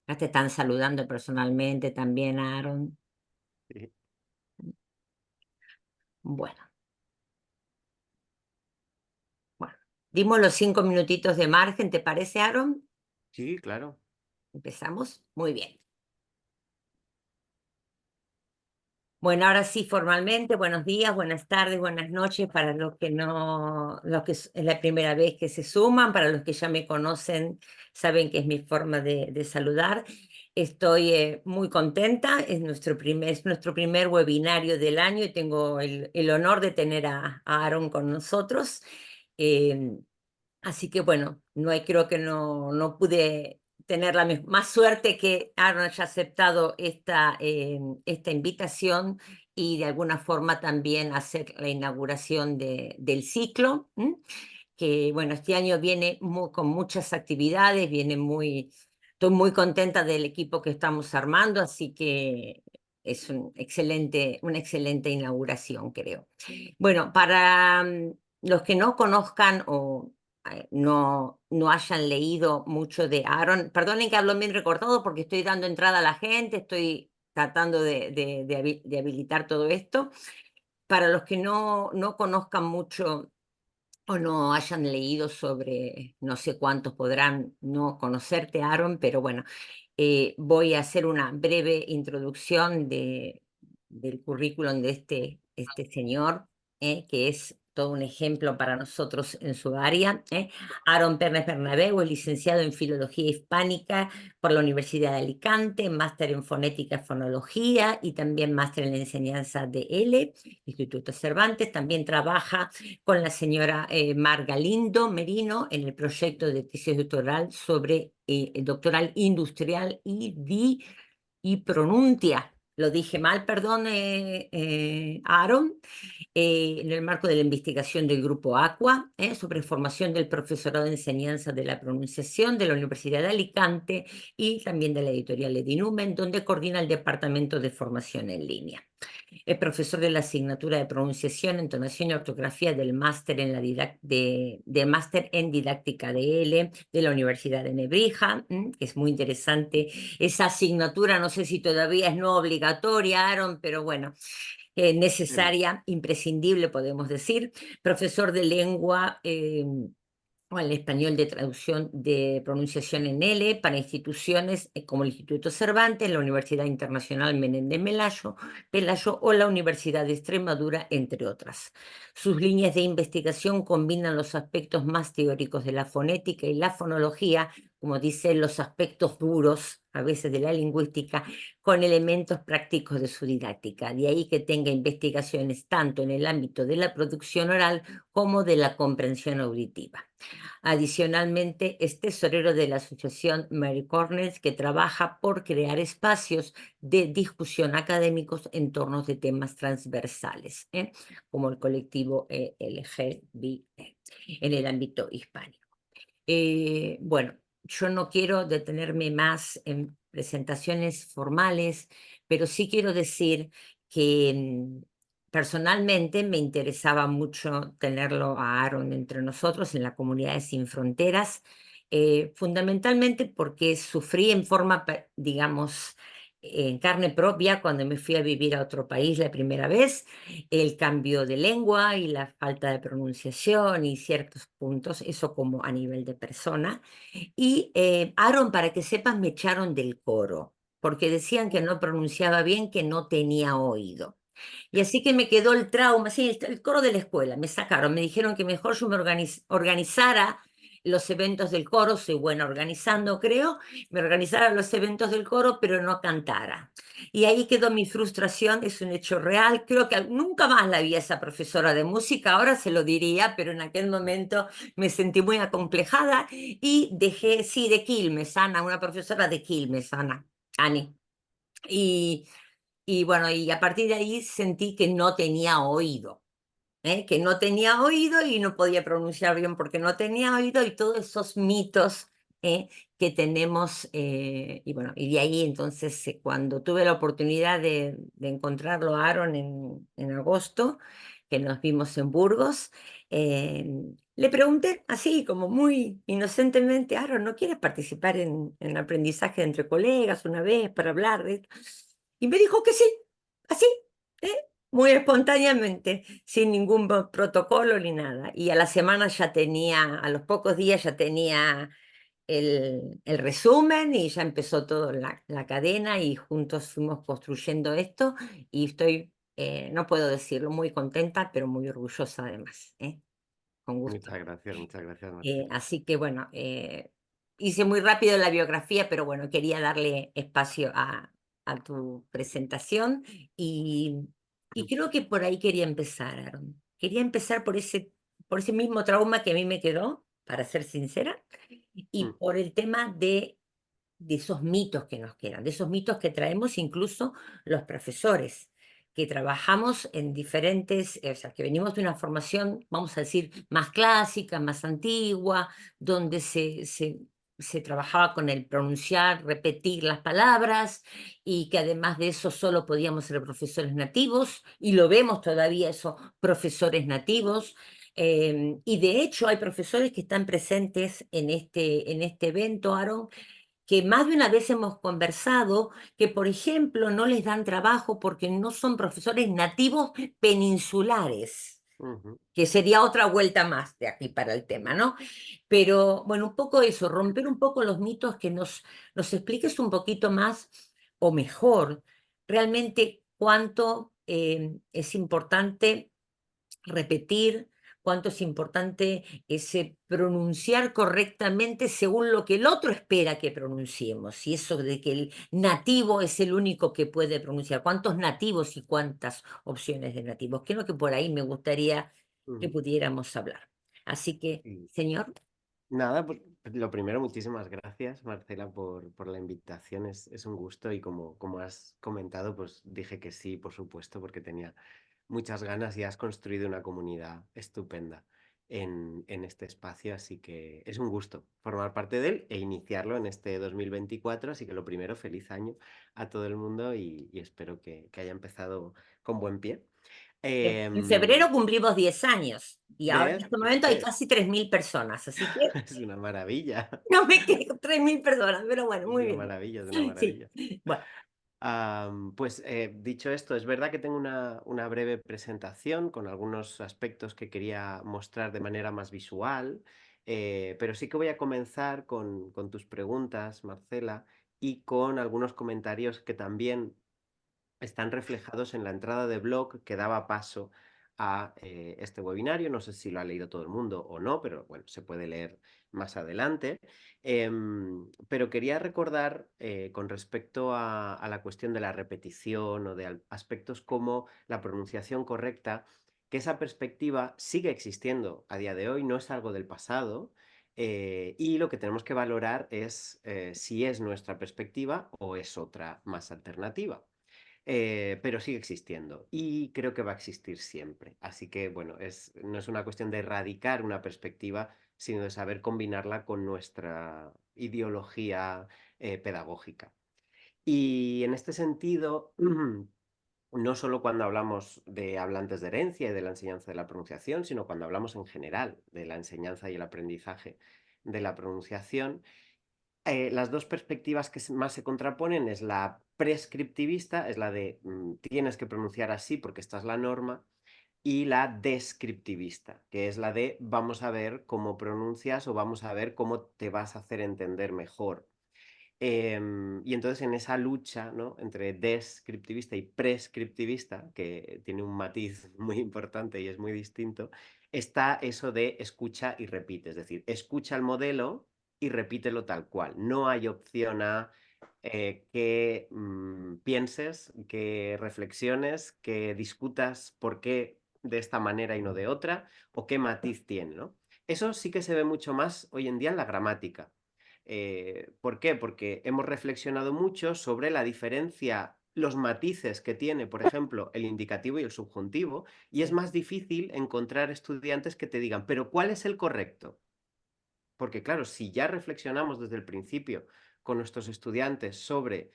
Ya te están saludando personalmente también, Aaron. Sí, Bueno, bueno. Dimos los 5 minutitos de margen, ¿te parece, Aaron? sí, claro. Empezamos. Muy bien. Bueno, ahora sí, formalmente, buenos días, buenas tardes, buenas noches para los que no, los que es la primera vez que se suman, para los que ya me conocen, saben que es mi forma de saludar. Estoy muy contenta, es nuestro primer webinario del año y tengo el honor de tener a Aaron con nosotros. Eh, Así que bueno, creo que no pude tener más suerte que Aaron haya aceptado esta invitación y de alguna forma también hacer la inauguración del ciclo, ¿m? Que bueno, este año viene con muchas actividades, estoy muy contenta del equipo que estamos armando, así que es una excelente inauguración, creo. Bueno, para los que no conozcan o no hayan leído mucho de Aaron. Perdonen que hablo bien recortado porque estoy dando entrada a la gente, estoy tratando de habilitar todo esto. Para los que no conozcan mucho o no hayan leído sobre, no sé cuántos podrán no conocerte, Aaron, pero bueno, voy a hacer una breve introducción del currículum de este señor, que es todo un ejemplo para nosotros en su área. Aaron Pernes Bernabeu es licenciado en Filología Hispánica por la Universidad de Alicante, máster en Fonética y Fonología y también máster en Enseñanza de L, Instituto Cervantes. También trabaja con la señora Mar Galindo Merino en el proyecto de tesis doctoral sobre doctoral industrial y pronuncia. Lo dije mal, perdón, Aaron, en el marco de la investigación del Grupo Aqua, sobre formación del profesorado de enseñanza de la pronunciación de la Universidad de Alicante y también de la editorial Edinumen, donde coordina el Departamento de Formación en Línea. Es profesor de la asignatura de pronunciación, entonación y ortografía del máster en de máster en didáctica de L de la Universidad de Nebrija, que es muy interesante. Esa asignatura, no sé si todavía es no obligatoria, Aaron, pero bueno, Em, necesaria, imprescindible, podemos decir. Profesor de lengua o el español de traducción de pronunciación en L para instituciones como el Instituto Cervantes, la Universidad Internacional Menéndez Pelayo o la Universidad de Extremadura, entre otras. Sus líneas de investigación combinan los aspectos más teóricos de la fonética y la fonología, como dice, los aspectos duros, a veces de la lingüística, con elementos prácticos de su didáctica. De ahí que tenga investigaciones tanto en el ámbito de la producción oral como de la comprensión auditiva. Adicionalmente, es tesorero de la Asociación Mary Cornell, que trabaja por crear espacios de discusión académicos en torno de temas transversales, como el colectivo LGBT en el ámbito hispánico. Bueno, yo no quiero detenerme más en presentaciones formales, pero sí quiero decir que personalmente me interesaba mucho tenerlo a Aaron entre nosotros en la comunidad de Sin Fronteras, fundamentalmente porque sufrí en forma, digamos, en carne propia cuando me fui a vivir a otro país la primera vez, el cambio de lengua y la falta de pronunciación y ciertos puntos, eso como a nivel de persona. Y Aaron, para que sepas, me echaron del coro, porque decían que no pronunciaba bien, que no tenía oído. Y así que me quedó el trauma, sí, el coro de la escuela, me sacaron, me dijeron que mejor yo me organizara los eventos del coro, soy buena organizando, creo, me organizara los eventos del coro, pero no cantara. Y ahí quedó mi frustración, es un hecho real, creo que nunca más la vi a esa profesora de música, ahora se lo diría, pero en aquel momento me sentí muy acomplejada y dejé, sí, de Quilmes, Ana, una profesora de Quilmes, Ana, Ani. Y y bueno, y a partir de ahí sentí que no tenía oído, que no tenía oído y no podía pronunciar bien porque no tenía oído y todos esos mitos ¿eh? Que tenemos. Y bueno, y de ahí entonces cuando tuve la oportunidad de encontrarlo a Aaron en agosto, que nos vimos en Burgos, eh, le pregunté así, como muy inocentemente, Aaron, ¿no quieres participar en aprendizaje entre colegas una vez para hablar de esto? Y me dijo que sí, así, ¿eh? Muy espontáneamente, sin ningún protocolo ni nada. Y a la semana ya tenía, a los pocos días ya tenía el resumen y ya empezó toda la cadena y juntos fuimos construyendo esto y estoy, no puedo decirlo, muy contenta, pero muy orgullosa además, ¿eh? Con gusto. Muchas gracias, Marcela. Así que bueno, hice muy rápido la biografía, pero bueno, quería darle espacio a tu presentación y, y creo que por ahí quería empezar, Aaron. Quería empezar por ese mismo trauma que a mí me quedó, para ser sincera, y Mm, por el tema de esos mitos que nos quedan, de esos mitos que traemos incluso los profesores, que trabajamos en diferentes, o sea, que venimos de una formación, vamos a decir, más clásica, más antigua, donde se trabajaba con el pronunciar, repetir las palabras, y que además de eso solo podíamos ser profesores nativos, y lo vemos todavía eso, profesores nativos. Y de hecho hay profesores que están presentes en este evento, Aaron, que más de una vez hemos conversado, que por ejemplo no les dan trabajo porque no son profesores nativos peninsulares, ujú, que sería otra vuelta más de aquí para el tema, ¿no? Pero bueno, un poco eso, romper un poco los mitos, que nos expliques un poquito más o mejor realmente cuánto es importante repetir, cuánto es importante ese pronunciar correctamente según lo que el otro espera que pronunciemos. Y eso de que el nativo es el único que puede pronunciar. ¿Cuántos nativos y cuántas opciones de nativos? Creo que por ahí me gustaría que ujú. pudiéramos hablar. Así que, Y señor, nada, pues lo primero, muchísimas gracias, Marcela, por la invitación. Es un gusto y como has comentado, pues dije que sí, por supuesto, porque tenía muchas ganas y has construido una comunidad estupenda en este espacio, así que es un gusto formar parte de él e iniciarlo en este 2024. Así que lo primero, feliz año a todo el mundo y espero que haya empezado con buen pie. en Em, febrero cumplimos 10 años y ahora en ¿Ves? este momento hay Fíjate, casi 3.000 personas, así que es una maravilla, no me quedo 3.000 personas, pero bueno, es muy una bien. maravilla, es una Sí, maravilla. bueno. Pues dicho esto, es verdad que tengo una breve presentación con algunos aspectos que quería mostrar de manera más visual, pero sí que voy a comenzar con tus preguntas, Marcela, y con algunos comentarios que también están reflejados en la entrada de blog que daba paso a este webinario. No sé si lo ha leído todo el mundo o no, pero bueno, se puede leer más adelante. Pero quería recordar con respecto a la cuestión de la repetición o de aspectos como la pronunciación correcta, que esa perspectiva sigue existiendo a día de hoy, no es algo del pasado. Y lo que tenemos que valorar es si es nuestra perspectiva o es otra más alternativa. Pero sigue existiendo y creo que va a existir siempre. Así que, bueno, no es una cuestión de erradicar una perspectiva, sino de saber combinarla con nuestra ideología pedagógica. Y en este sentido, no solo cuando hablamos de hablantes de herencia y de la enseñanza de la pronunciación, sino cuando hablamos en general de la enseñanza y el aprendizaje de la pronunciación, las dos perspectivas que más se contraponen es la prescriptivista, es la de tienes que pronunciar así porque esta es la norma, y la descriptivista, que es la de vamos a ver cómo pronuncias o vamos a ver cómo te vas a hacer entender mejor. Y entonces en esa lucha, ¿no?, entre descriptivista y prescriptivista, que tiene un matiz muy importante y es muy distinto, está eso de escucha y repite. Es decir, escucha el modelo y repítelo tal cual. No hay opción a que pienses, que reflexiones, que discutas por qué de esta manera y no de otra, o qué matiz tiene, ¿no? Eso sí que se ve mucho más hoy en día en la gramática. ¿Por qué? Porque hemos reflexionado mucho sobre la diferencia, los matices que tiene, por ejemplo, el indicativo y el subjuntivo, y es más difícil encontrar estudiantes que te digan, pero ¿cuál es el correcto? Porque claro, si ya reflexionamos desde el principio con nuestros estudiantes sobre,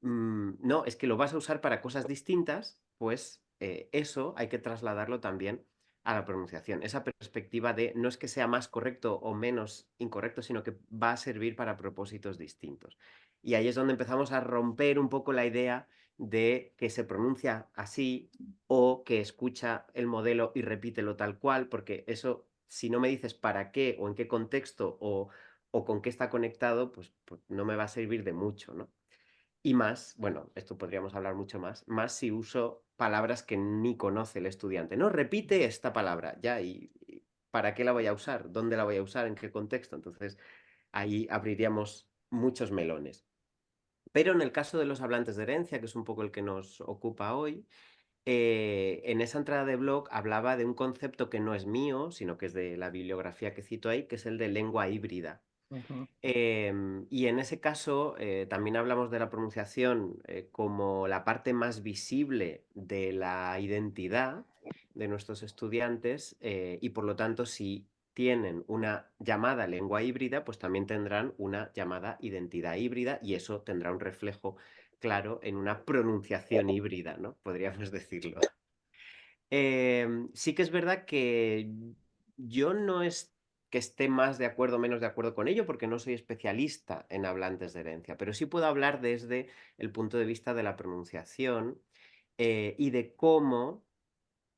no, es que lo vas a usar para cosas distintas, pues eso hay que trasladarlo también a la pronunciación. Esa perspectiva de no es que sea más correcto o menos incorrecto, sino que va a servir para propósitos distintos. Y ahí es donde empezamos a romper un poco la idea de que se pronuncia así o que escucha el modelo y repítelo tal cual, porque eso, si no me dices para qué o en qué contexto o con qué está conectado, pues no me va a servir de mucho, ¿no? Y más, bueno, esto podríamos hablar mucho más si uso palabras que ni conoce el estudiante. No, repite esta palabra, ya, y ¿para qué la voy a usar? ¿Dónde la voy a usar? ¿En qué contexto? Entonces, ahí abriríamos muchos melones. Pero en el caso de los hablantes de herencia, que es un poco el que nos ocupa hoy, en esa entrada de blog hablaba de un concepto que no es mío, sino que es de la bibliografía que cito ahí, que es el de lengua híbrida. Ujú, Y en ese caso, también hablamos de la pronunciación como la parte más visible de la identidad de nuestros estudiantes y por lo tanto, si tienen una llamada lengua híbrida, pues también tendrán una llamada identidad híbrida y eso tendrá un reflejo claro en una pronunciación híbrida, ¿no? Podríamos decirlo. Sí que es verdad que yo no es que esté más de acuerdo o menos de acuerdo con ello, porque no soy especialista en hablantes de herencia, pero sí puedo hablar desde el punto de vista de la pronunciación y de cómo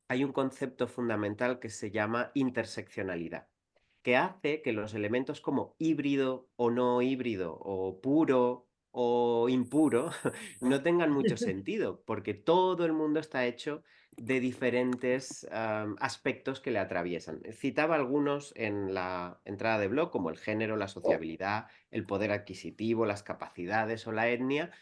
hay un concepto fundamental que se llama interseccionalidad, que hace que los elementos como híbrido o no híbrido, o puro o impuro, no tengan mucho sentido, porque todo el mundo está hecho de diferentes aspectos que le atraviesan. Citaba algunos en la entrada de blog, como el género, la sociabilidad, el poder adquisitivo, las capacidades o la etnia,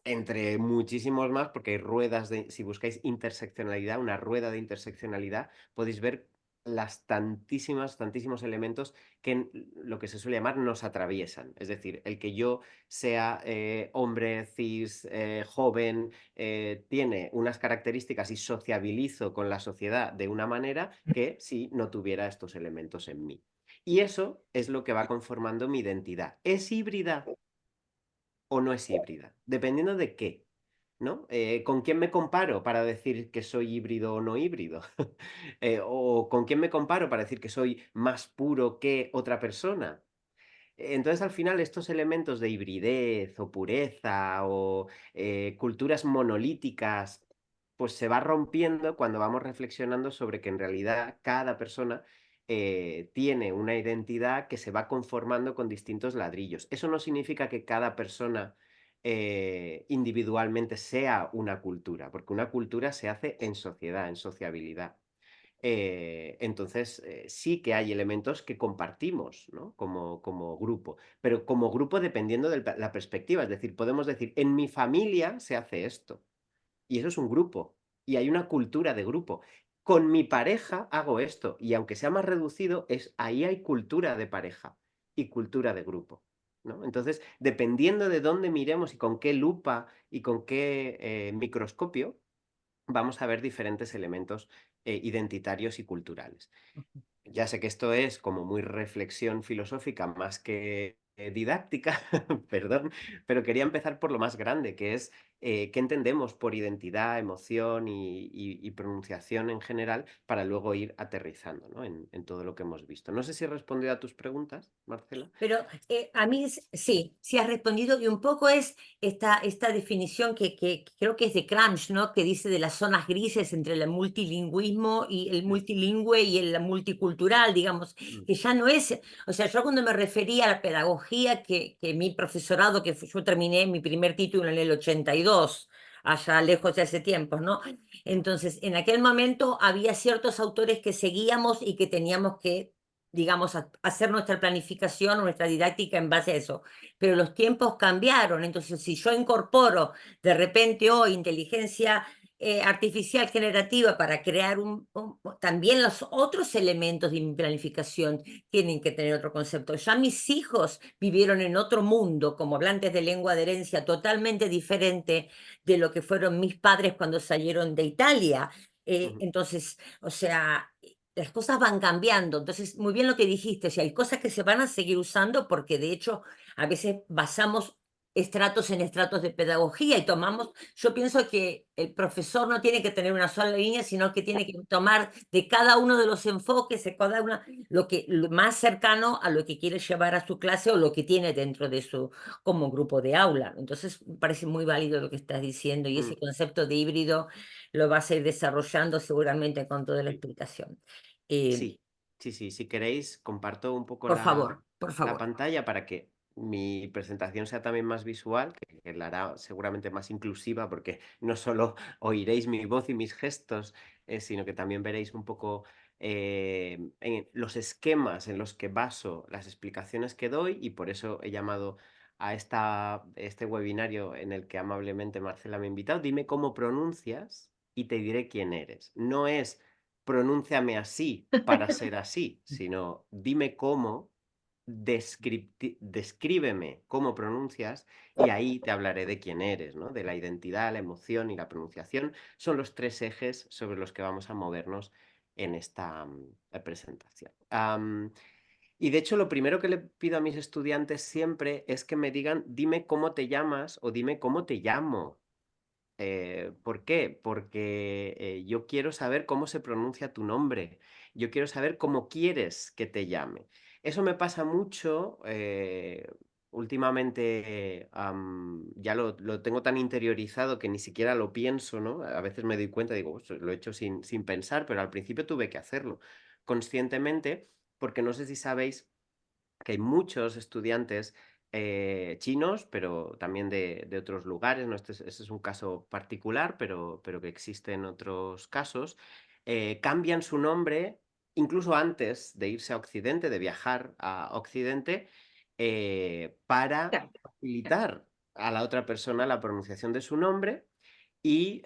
entre muchísimos más, porque hay ruedas de, si buscáis interseccionalidad, una rueda de interseccionalidad, podéis ver las tantísimos elementos que lo que se suele llamar nos atraviesan. Es decir, el que yo sea hombre, cis, joven, tiene unas características y sociabilizo con la sociedad de una manera que si no tuviera estos elementos en mí. Y eso es lo que va conformando mi identidad. ¿Es híbrida o no es híbrida? Dependiendo de qué, ¿no? ¿Con quién me comparo para decir que soy híbrido o no híbrido? ¿O con quién me comparo para decir que soy más puro que otra persona? Entonces, al final, estos elementos de hibridez o pureza o culturas monolíticas, pues se va rompiendo cuando vamos reflexionando sobre que en realidad cada persona tiene una identidad que se va conformando con distintos ladrillos. Eso no significa que cada persona individualmente sea una cultura, porque una cultura se hace en sociedad, en sociabilidad. Entonces, sí que hay elementos que compartimos, ¿no? Como grupo, pero como grupo dependiendo de la perspectiva. Es decir, podemos decir, en mi familia se hace esto, y eso es un grupo, y hay una cultura de grupo. Con mi pareja hago esto, y aunque sea más reducido, ahí hay cultura de pareja y cultura de grupo, ¿no? Entonces, dependiendo de dónde miremos y con qué lupa y con qué microscopio, vamos a ver diferentes elementos identitarios y culturales. Ya sé que esto es como muy reflexión filosófica más que didáctica, perdón, pero quería empezar por lo más grande, que es qué entendemos por identidad, emoción y pronunciación en general, para luego ir aterrizando, ¿no? En todo lo que hemos visto. No sé si he respondido a tus preguntas, Marcela. Pero a mí sí, sí has respondido y un poco es esta definición que creo que es de Cramsci, ¿no? Que dice de las zonas grises entre el multilingüismo y el Sí. multilingüe y el multicultural, digamos, Mm, que ya no es, o sea, yo cuando me refería a la pedagogía, que mi profesorado, yo terminé mi primer título en el 82, allá lejos de hace tiempos, ¿no? Entonces, en aquel momento había ciertos autores que seguíamos y que teníamos que, digamos, hacer nuestra planificación, nuestra didáctica en base a eso. Pero los tiempos cambiaron, entonces si yo incorporo de repente hoy inteligencia artificial generativa para crear también los otros elementos de mi planificación tienen que tener otro concepto. Ya mis hijos vivieron en otro mundo como hablantes de lengua de herencia totalmente diferente de lo que fueron mis padres cuando salieron de Italia. ujú. Entonces, o sea, las cosas van cambiando. Entonces, muy bien lo que dijiste, o sea, hay cosas que se van a seguir usando porque de hecho a veces basamos estratos en estratos de pedagogía y tomamos, yo pienso que el profesor no tiene que tener una sola línea, sino que tiene que tomar de cada uno de los enfoques, de cada una, lo más cercano a lo que quiere llevar a su clase o lo que tiene dentro de su como grupo de aula. Entonces, me parece muy válido lo que estás diciendo y ese Mm, concepto de híbrido lo vas a ir desarrollando seguramente con toda la sí. explicación. Eh, Sí, sí, sí. Si queréis, comparto un poco por la favor. pantalla para que mi presentación sea también más visual, que la hará seguramente más inclusiva, porque no solo oiréis mi voz y mis gestos, sino que también veréis un poco en los esquemas en los que baso las explicaciones que doy, y por eso he llamado a este webinario en el que amablemente Marcela me ha invitado. Dime cómo pronuncias y te diré quién eres. No es pronúnciame así para ser así, sino dime cómo, descríbeme cómo pronuncias y ahí te hablaré de quién eres, ¿no? De la identidad, la emoción y la pronunciación. Son los tres ejes sobre los que vamos a movernos en esta presentación. Y de hecho, lo primero que le pido a mis estudiantes siempre es que me digan, dime cómo te llamas o dime cómo te llamo. ¿Por qué? Porque yo quiero saber cómo se pronuncia tu nombre. Yo quiero saber cómo quieres que te llame. Eso me pasa mucho. Últimamente ya lo tengo tan interiorizado que ni siquiera lo pienso, ¿no? A veces me doy cuenta, digo, "Ostras, lo he hecho sin pensar, pero al principio tuve que hacerlo conscientemente, porque no sé si sabéis que hay muchos estudiantes chinos, pero también de otros lugares, ¿no? Este es un caso particular, pero que existen otros casos, cambian su nombre incluso antes de irse a Occidente, de viajar a Occidente, para facilitar a la otra persona la pronunciación de su nombre. Y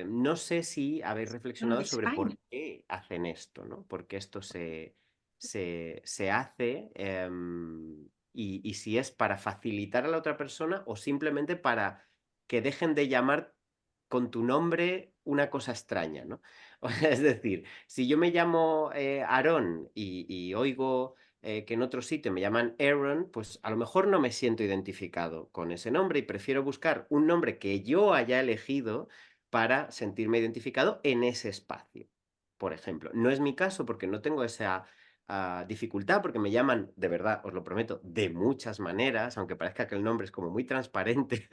no sé si habéis reflexionado sobre por qué hacen esto, ¿no? Por qué esto se hace, y si es para facilitar a la otra persona o simplemente para que dejen de llamar con tu nombre una cosa extraña, ¿no? O sea, es decir, si yo me llamo Aarón y oigo que en otro sitio me llaman Aaron, pues a lo mejor no me siento identificado con ese nombre y prefiero buscar un nombre que yo haya elegido para sentirme identificado en ese espacio, por ejemplo. No es mi caso porque no tengo esa dificultad, porque me llaman, de verdad, os lo prometo, de muchas maneras, aunque parezca que el nombre es como muy transparente,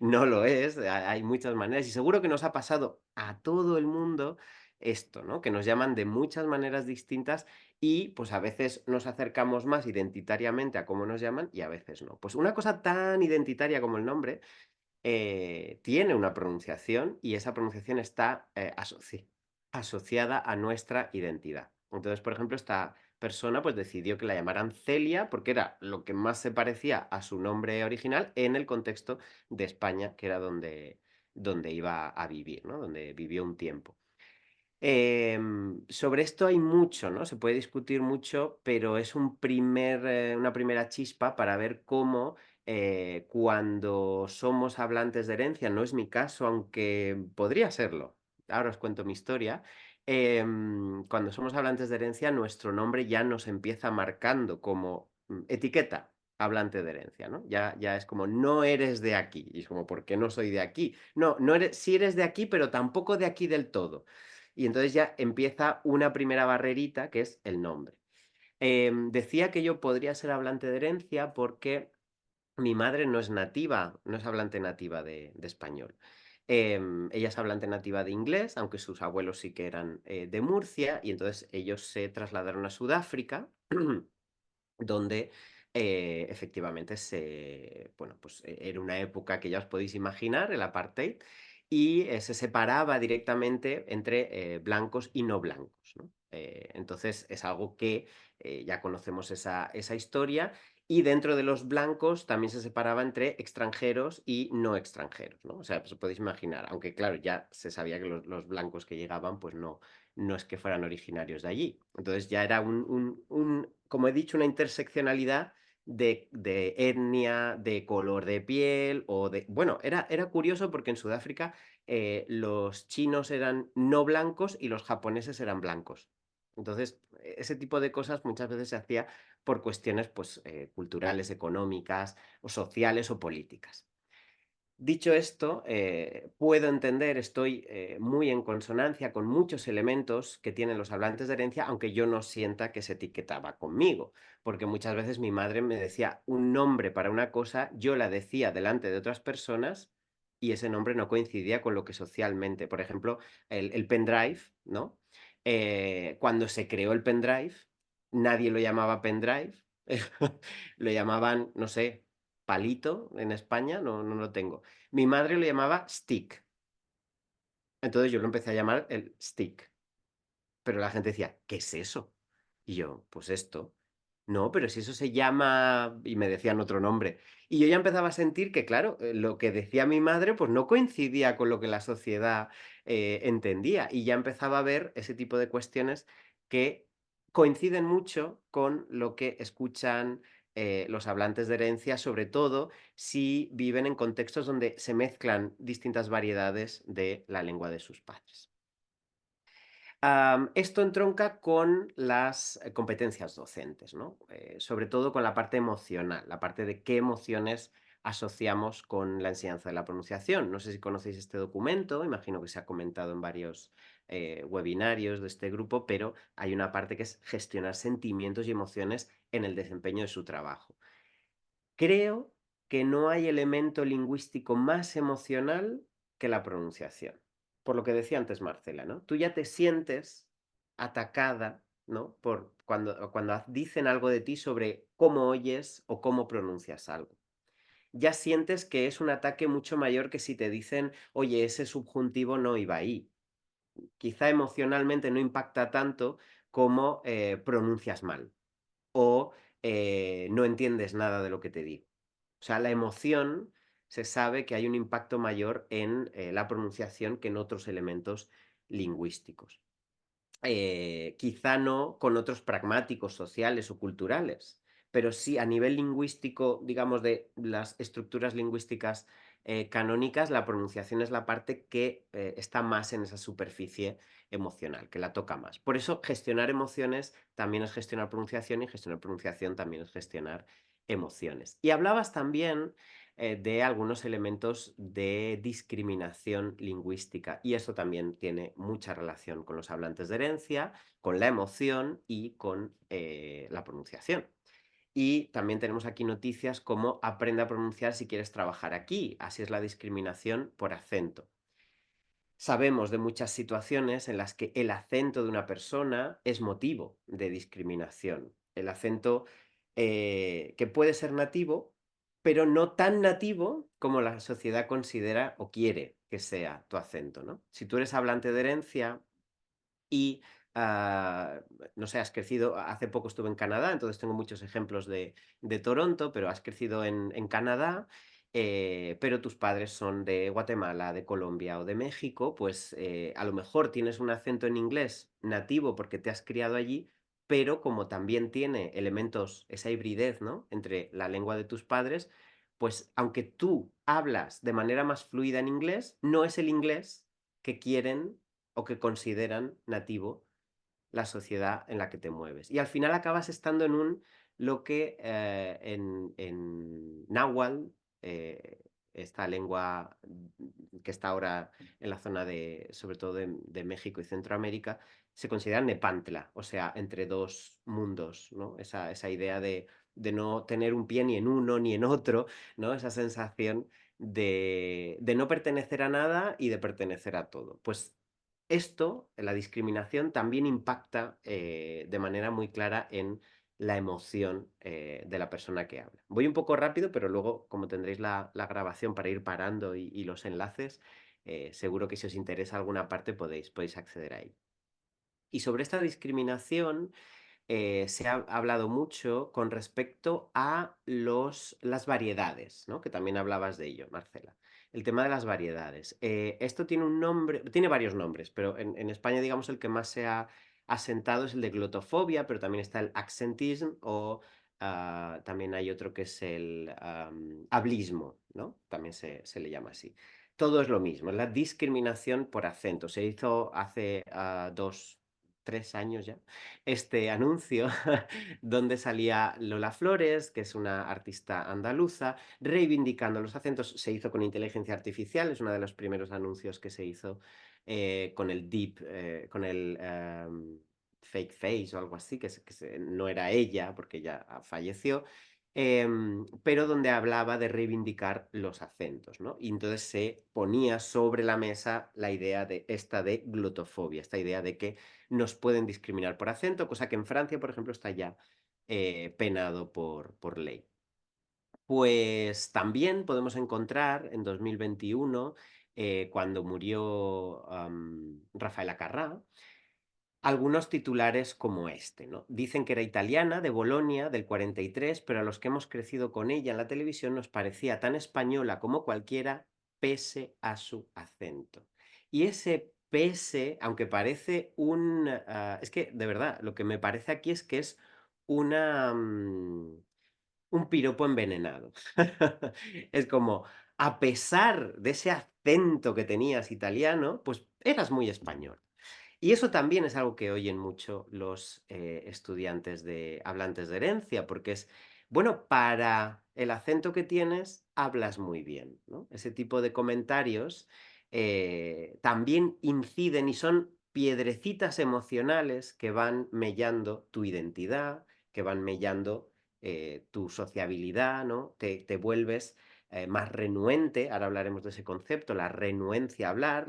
no lo es, hay muchas maneras y seguro que nos ha pasado a todo el mundo esto, ¿no? Que nos llaman de muchas maneras distintas y pues a veces nos acercamos más identitariamente a cómo nos llaman y a veces no. Pues una cosa tan identitaria como el nombre tiene una pronunciación y esa pronunciación está asociada a nuestra identidad. Entonces, por ejemplo, esta persona pues decidió que la llamaran Celia porque era lo que más se parecía a su nombre original en el contexto de España, que era donde iba a vivir, ¿no? Donde vivió un tiempo. Sobre esto hay mucho, ¿no? Se puede discutir mucho, pero es una primera chispa para ver cómo cuando somos hablantes de herencia, no es mi caso, aunque podría serlo. Ahora os cuento mi historia. Cuando somos hablantes de herencia, nuestro nombre ya nos empieza marcando como etiqueta hablante de herencia, ¿no? Ya es como, no eres de aquí. Y es como, ¿por qué no soy de aquí? No, no eres, sí eres de aquí, pero tampoco de aquí del todo. Y entonces ya empieza una primera barrerita que es el nombre. Decía que yo podría ser hablante de herencia porque mi madre no es nativa, no es hablante nativa de español. Ella es hablante nativa de inglés, aunque sus abuelos sí que eran de Murcia, y entonces ellos se trasladaron a Sudáfrica, donde efectivamente bueno, pues era una época que ya os podéis imaginar, el apartheid, y se separaba directamente entre blancos y no blancos, ¿no? Entonces es algo que ya conocemos esa historia, y dentro de los blancos también se separaba entre extranjeros y no extranjeros, ¿no? O sea, pues, os podéis imaginar, aunque claro, ya se sabía que los blancos que llegaban, pues no es que fueran originarios de allí. Entonces ya era como he dicho, una interseccionalidad de etnia, de color de piel o de... Bueno, era curioso porque en Sudáfrica los chinos eran no blancos y los japoneses eran blancos. Entonces, ese tipo de cosas muchas veces se hacía por cuestiones pues, culturales, económicas o sociales o políticas. Dicho esto, puedo entender, estoy muy en consonancia con muchos elementos que tienen los hablantes de herencia, aunque yo no sienta que se etiquetaba conmigo, porque muchas veces mi madre me decía un nombre para una cosa, yo la decía delante de otras personas y ese nombre no coincidía con lo que socialmente, por ejemplo, el pendrive, ¿no? Cuando se creó el pendrive, nadie lo llamaba pendrive, lo llamaban, no sé, palito en España, no lo tengo. Mi madre lo llamaba stick, entonces yo lo empecé a llamar el stick, pero la gente decía: "¿Qué es eso?". Y yo: "Pues esto". "No, pero si eso se llama", y me decían otro nombre. Y yo ya empezaba a sentir que, claro, lo que decía mi madre, pues no coincidía con lo que la sociedad, entendía, y ya empezaba a ver ese tipo de cuestiones que coinciden mucho con lo que escuchan, los hablantes de herencia, sobre todo si viven en contextos donde se mezclan distintas variedades de la lengua de sus padres. Esto entronca con las competencias docentes, ¿no? Sobre todo con la parte emocional, la parte de qué emociones asociamos con la enseñanza de la pronunciación. No sé si conocéis este documento, imagino que se ha comentado en varios webinarios de este grupo, pero hay una parte que es gestionar sentimientos y emociones en el desempeño de su trabajo. Creo que no hay elemento lingüístico más emocional que la pronunciación. Por lo que decía antes Marcela, ¿no? Tú ya te sientes atacada, ¿no? Por cuando dicen algo de ti sobre cómo oyes o cómo pronuncias algo. Ya sientes que es un ataque mucho mayor que si te dicen, oye, ese subjuntivo no iba ahí. Quizá emocionalmente no impacta tanto como pronuncias mal o no entiendes nada de lo que te digo. O sea, la emoción se sabe que hay un impacto mayor en la pronunciación que en otros elementos lingüísticos. Quizá no con otros pragmáticos sociales o culturales, pero sí a nivel lingüístico, digamos, de las estructuras lingüísticas canónicas, la pronunciación es la parte que está más en esa superficie emocional, que la toca más. Por eso, gestionar emociones también es gestionar pronunciación y gestionar pronunciación también es gestionar emociones. Y hablabas también de algunos elementos de discriminación lingüística. Y eso también tiene mucha relación con los hablantes de herencia, con la emoción y con la pronunciación. Y también tenemos aquí noticias como aprende a pronunciar si quieres trabajar aquí. Así es la discriminación por acento. Sabemos de muchas situaciones en las que el acento de una persona es motivo de discriminación. El acento que puede ser nativo, pero no tan nativo como la sociedad considera o quiere que sea tu acento, ¿no? Si tú eres hablante de herencia y, ah, no sé, has crecido, hace poco estuve en Canadá, entonces tengo muchos ejemplos de Toronto, pero has crecido en Canadá, pero tus padres son de Guatemala, de Colombia o de México, pues a lo mejor tienes un acento en inglés nativo porque te has criado allí, pero como también tiene elementos, esa hibridez, ¿no? Entre la lengua de tus padres, pues aunque tú hablas de manera más fluida en inglés, no es el inglés que quieren o que consideran nativo la sociedad en la que te mueves. Y al final acabas estando en lo que en náhuatl, esta lengua que está ahora en la zona de, sobre todo de México y Centroamérica, se considera nepantla, o sea, entre dos mundos, ¿no? Esa idea de no tener un pie ni en uno ni en otro, ¿no? Esa sensación de no pertenecer a nada y de pertenecer a todo. Pues esto, la discriminación, también impacta de manera muy clara en la emoción de la persona que habla. Voy un poco rápido, pero luego, como tendréis la grabación para ir parando y los enlaces, seguro que si os interesa alguna parte podéis acceder ahí. Y sobre esta discriminación, se ha hablado mucho con respecto a las variedades, ¿no? Que también hablabas de ello, Marcela. El tema de las variedades. Esto tiene un nombre, tiene varios nombres, pero en España, digamos, el que más se ha asentado es el de glotofobia, pero también está el accentism o también hay otro que es el hablismo, ¿no? También se le llama así. Todo es lo mismo, es la discriminación por acento. Se hizo hace 3 años ya, este anuncio donde salía Lola Flores, que es una artista andaluza, reivindicando los acentos. Se hizo con inteligencia artificial, es uno de los primeros anuncios que se hizo con el con el fake face o algo así, no era ella, porque ella falleció, pero donde hablaba de reivindicar los acentos, ¿no? Y entonces se ponía sobre la mesa la idea de glotofobia, esta idea de que nos pueden discriminar por acento, cosa que en Francia, por ejemplo, está ya penado por ley. Pues también podemos encontrar en 2021, cuando murió Rafaela Carrà, algunos titulares como este, ¿no? Dicen que era italiana, de Bolonia, del 43, pero a los que hemos crecido con ella en la televisión nos parecía tan española como cualquiera, pese a su acento. Y ese pese, aunque parece es que, de verdad, lo que me parece aquí es que es una... un piropo envenenado. Es como, a pesar de ese acento que tenías italiano, pues eras muy español. Y eso también es algo que oyen mucho los estudiantes de hablantes de herencia, porque es, bueno, para el acento que tienes, hablas muy bien, ¿no? Ese tipo de comentarios también inciden y son piedrecitas emocionales que van mellando tu identidad, que van mellando tu sociabilidad, ¿no? Te vuelves más renuente, ahora hablaremos de ese concepto, la renuencia a hablar,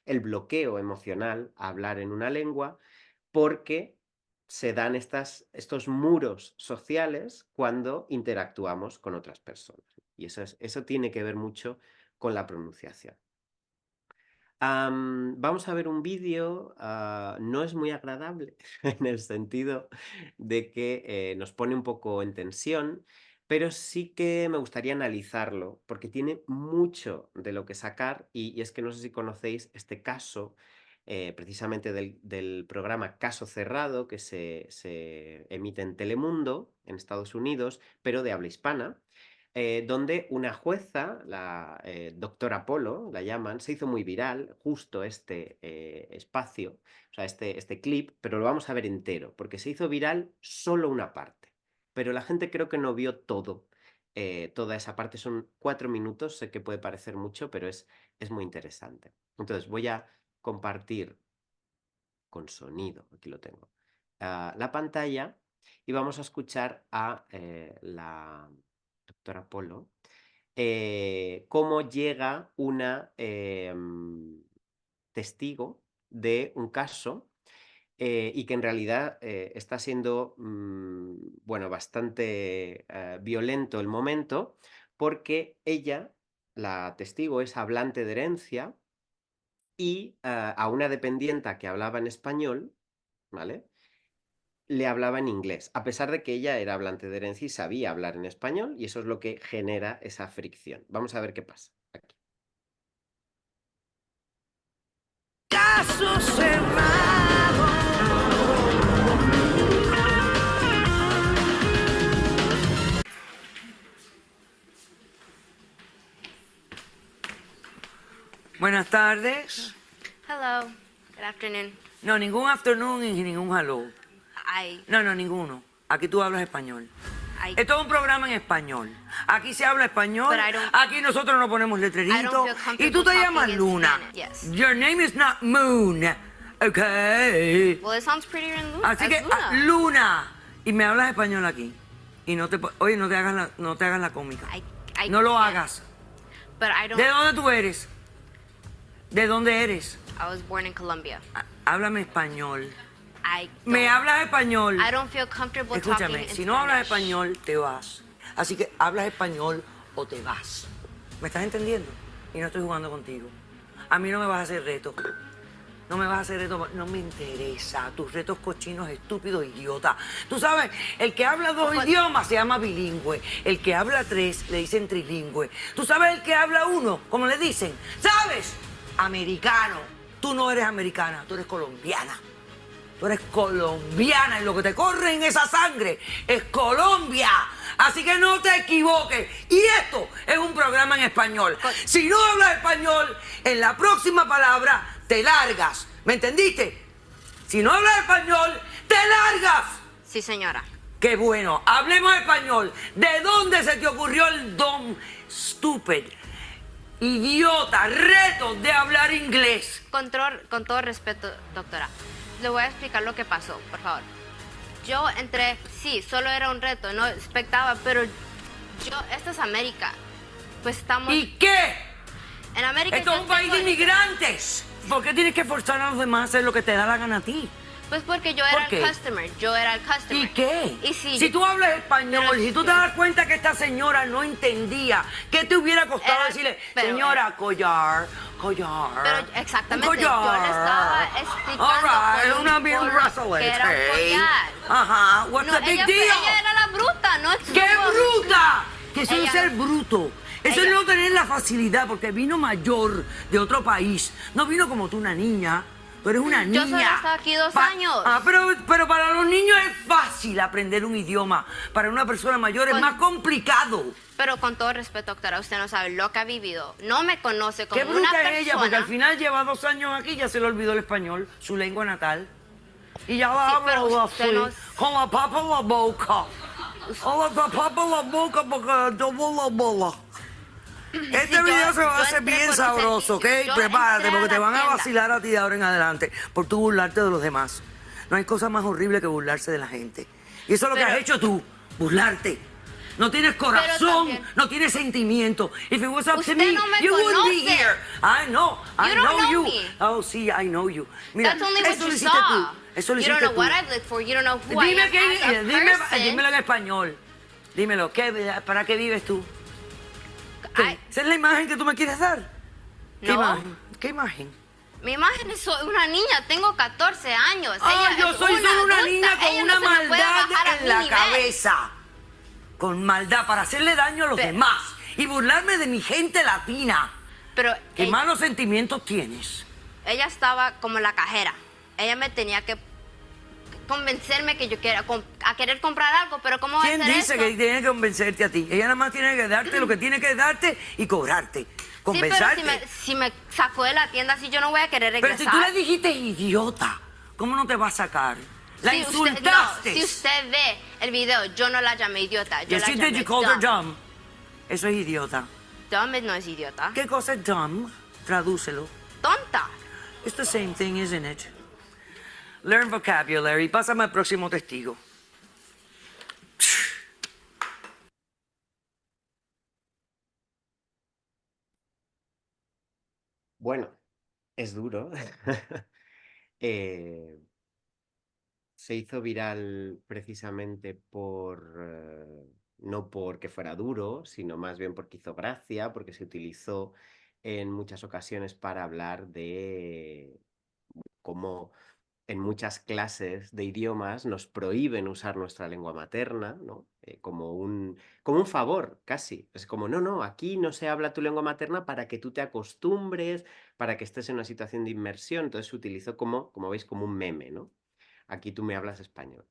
el bloqueo emocional a hablar en una lengua, porque se dan estos muros sociales cuando interactuamos con otras personas. Y eso tiene que ver mucho con la pronunciación. Vamos a ver un vídeo, no es muy agradable en el sentido de que nos pone un poco en tensión, pero sí que me gustaría analizarlo porque tiene mucho de lo que sacar y es que no sé si conocéis este caso, precisamente del programa Caso Cerrado que se emite en Telemundo, en Estados Unidos, pero de habla hispana, donde una jueza, la doctora Polo, la llaman, se hizo muy viral justo este espacio, o sea, este clip, pero lo vamos a ver entero, porque se hizo viral solo una parte, pero la gente creo que no vio todo, toda esa parte, son 4 minutos, sé que puede parecer mucho, pero es muy interesante. Entonces voy a compartir con sonido, aquí lo tengo, la pantalla y vamos a escuchar a la doctora Polo, cómo llega una testigo de un caso y que en realidad está siendo, bueno, bastante violento el momento porque ella, la testigo, es hablante de herencia y a una dependienta que hablaba en español, ¿vale? Le hablaba en inglés, a pesar de que ella era hablante de herencia y sabía hablar en español, y eso es lo que genera esa fricción. Vamos a ver qué pasa aquí. Caso cerrado. Buenas tardes. Hello. Good afternoon. No, ningún afternoon y ningún hello. I No, ninguno. Aquí tú hablas español. I Esto es un programa en español. Aquí se habla español. But I don't- Aquí nosotros no ponemos I letreritos. don't feel comfortable Y tú te talking llamas in Luna. Spanish, yes. Your name is not Moon. Okay. Well, it sounds prettier in Luna. Así as que Luna. Luna. Y me hablas español aquí. Y oye, no te hagas la cómica. I No lo can't. hagas. But I don't. ¿De dónde tú eres? ¿De dónde eres? I was born in Colombia. Háblame español. I ¿Me don't- hablas español? I don't feel comfortable Escúchame, talking in si no hablas Spanish. español, te vas. Así que hablas español o te vas. ¿Me estás entendiendo? Y no estoy jugando contigo. A mí no me vas a hacer reto. No me vas a hacer reto, no me interesa. Tus retos cochinos, estúpidos, idiota. Tú sabes, el que habla dos idiomas se llama bilingüe. El que habla tres le dicen trilingüe. Tú sabes el que habla uno, como le dicen. ¿Sabes? Americano. Tú no eres americana, tú eres colombiana. Tú eres colombiana y lo que te corre en esa sangre es Colombia. Así que no te equivoques. Y esto es un programa en español. Si no hablas español, en la próxima palabra te largas. ¿Me entendiste? Si no hablas español, te largas. Sí, señora. Qué bueno, hablemos español. ¿De dónde se te ocurrió el don stupid, idiota, reto de hablar inglés? Con todo respeto, doctora, le voy a explicar lo que pasó, por favor. Yo entré, sí, solo era un reto, no expectaba, pero esto es América. Pues estamos... ¿Y qué? En América... Esto es un país de inmigrantes. ¿Por qué tienes que forzar a los demás a hacer lo que te da la gana a ti? Pues porque yo ¿Por era qué? el customer, ¿Y qué? Y si... Si tú hablas español, Pero- si tú te das cuenta que esta señora no entendía, ¿qué te hubiera costado Era- decirle, pero- señora, collar? Pero exactamente, un collar? yo le estaba explicando All right, por una bien que brazalete. era un collar. Ajá, what's No, the big ella, deal? ella era la bruta, no ¡Qué bruta! Que eso Ella- es ser bruto. Eso es ella- no tener la facilidad, porque vino mayor de otro país. No vino como tú, una niña. Tú eres una niña. Yo solo he estado aquí 2 años. Pero para los niños es fácil aprender un idioma. Para una persona mayor es Con- más complicado. Pero con todo respeto, doctora, usted no sabe lo que ha vivido. No me conoce como Qué una bruta persona. es ella, porque al final lleva 2 años aquí y ya se le olvidó el español, su lengua natal. Y ya la Sí, habla pero así, usted no- con la papa en la boca. Con la papa en la boca porque tomo la bola. Este yo- video se va a yo hacer entré bien por un sabroso, ¿ok? servicio. Yo Prepárate, entré a porque te la van a tienda. vacilar a ti de ahora en adelante por tú burlarte de los demás. No hay cosa más horrible que burlarse de la gente. Y eso es lo que Pero- has hecho tú, burlarte. No tienes corazón, también- no tienes sentimiento. If it was up to Usted me, no me you wouldn't be conoce. here. I know You don't know you. me. Oh, sí, I know you. Mira, That's only what eso lo you hiciste saw. tú. Eso lo You don't hiciste know tú. what I've lived for. You don't know who I Dime am as a person. dímelo en español. Dímelo, ¿para qué vives tú? ¿Qué? Ay, ¿Esa es la imagen que tú me quieres dar? ¿Qué No. imagen? ¿Qué imagen? mi imagen es una niña, tengo 14 años. Ah, Ella yo es soy solo una adulta, niña con ella una no se me puede maldad bajar a en mi la nivel. cabeza. Con maldad para hacerle daño a los Pero- demás y burlarme de mi gente latina. Pero ¿Qué ella, malos sentimientos tienes? ella estaba como la cajera. Ella me tenía que convencerme que yo a querer comprar algo, pero ¿cómo va a ¿Quién hacer dice esto? que tiene que convencerte a ti? Ella nada más tiene que darte lo que tiene que darte y cobrarte. Sí, pero Compensarte. si me sacó de la tienda, así yo no voy a querer Pero regresar. si tú le dijiste idiota, ¿cómo no te va a sacar? La Si insultaste. si usted ve el video, yo no la llamé idiota. Yo Yes, la you llamé did, you called her dumb. dumb. Eso es idiota. Dumb no es idiota. ¿Qué cosa es dumb? Tradúcelo. Tonta. It's the same thing, isn't it? Learn vocabulary. Pásame al próximo testigo. Bueno, es duro. Eh, se hizo viral precisamente no porque fuera duro, sino más bien porque hizo gracia, porque se utilizó en muchas ocasiones para hablar de cómo en muchas clases de idiomas nos prohíben usar nuestra lengua materna, ¿no? Como un favor, casi. Es como, no, aquí no se habla tu lengua materna para que tú te acostumbres, para que estés en una situación de inmersión. Entonces se utilizó como veis, como un meme, ¿no? Aquí tú me hablas español.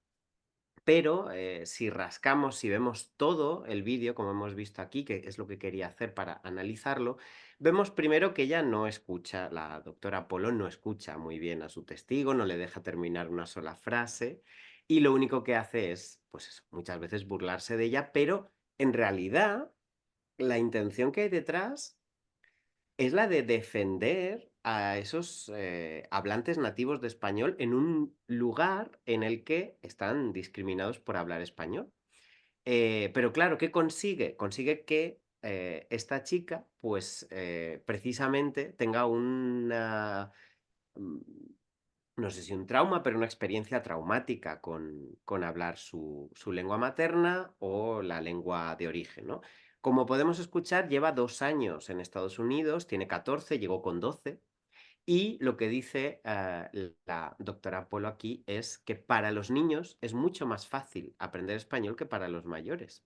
Pero si rascamos, si vemos todo el vídeo, como hemos visto aquí, que es lo que quería hacer para analizarlo, vemos primero que ella no escucha, la doctora Polo no escucha muy bien a su testigo, no le deja terminar una sola frase y lo único que hace es, pues eso, muchas veces burlarse de ella, pero en realidad la intención que hay detrás es la de defender a esos hablantes nativos de español en un lugar en el que están discriminados por hablar español. Pero claro, ¿qué consigue? Consigue que esta chica, pues precisamente tenga una, no sé si un trauma, pero una experiencia traumática con hablar su lengua materna o la lengua de origen, ¿no? Como podemos escuchar, lleva 2 años en Estados Unidos, tiene 14, llegó con 12, y lo que dice la doctora Polo aquí es que para los niños es mucho más fácil aprender español que para los mayores.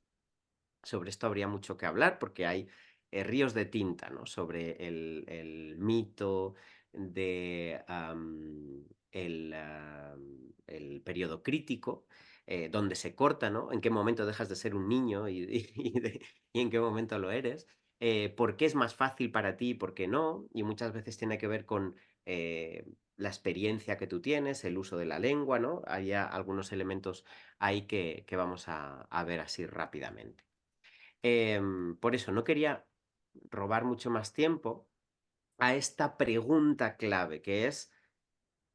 Sobre esto habría mucho que hablar porque hay ríos de tinta, ¿no? Sobre el mito de el periodo crítico, donde se corta, ¿no? En qué momento dejas de ser un niño y en qué momento lo eres. ¿Por qué es más fácil para ti y por qué no? Y muchas veces tiene que ver con la experiencia que tú tienes, el uso de la lengua, ¿no? Hay algunos elementos ahí que vamos a ver así rápidamente. Por eso no quería robar mucho más tiempo a esta pregunta clave, que es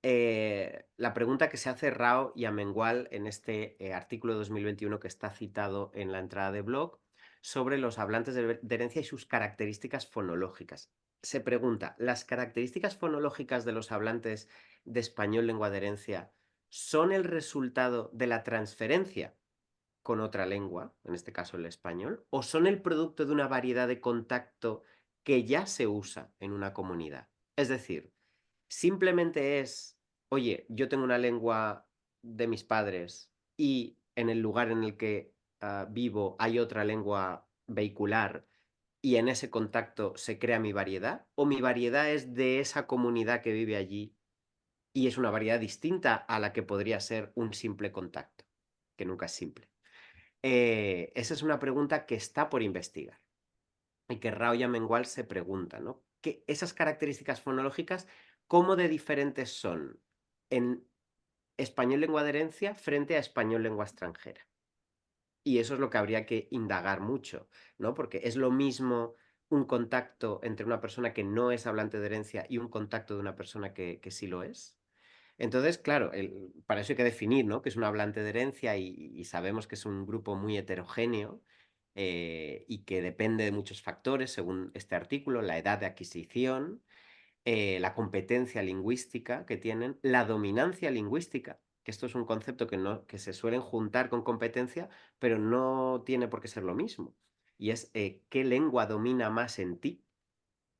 la pregunta que se hace Rao y Amengual en este artículo de 2021 que está citado en la entrada de blog sobre los hablantes de herencia y sus características fonológicas. Se pregunta, ¿las características fonológicas de los hablantes de español lengua de herencia son el resultado de la transferencia con otra lengua, en este caso el español, o son el producto de una variedad de contacto que ya se usa en una comunidad? Es decir, simplemente es, oye, yo tengo una lengua de mis padres y en el lugar en el que vivo hay otra lengua vehicular y en ese contacto se crea mi variedad, o mi variedad es de esa comunidad que vive allí y es una variedad distinta a la que podría ser un simple contacto, que nunca es simple. Esa es una pregunta que está por investigar y que Rao y Amengual se preguntan, ¿no? Que esas características fonológicas, ¿cómo de diferentes son en español lengua de herencia frente a español lengua extranjera? Y eso es lo que habría que indagar mucho, ¿no? Porque es lo mismo un contacto entre una persona que no es hablante de herencia y un contacto de una persona que sí lo es. Entonces, claro, para eso hay que definir, ¿no? Que es un hablante de herencia y sabemos que es un grupo muy heterogéneo y que depende de muchos factores, según este artículo, la edad de adquisición, la competencia lingüística que tienen, la dominancia lingüística, que esto es un concepto que se suelen juntar con competencia, pero no tiene por qué ser lo mismo. Y es qué lengua domina más en ti.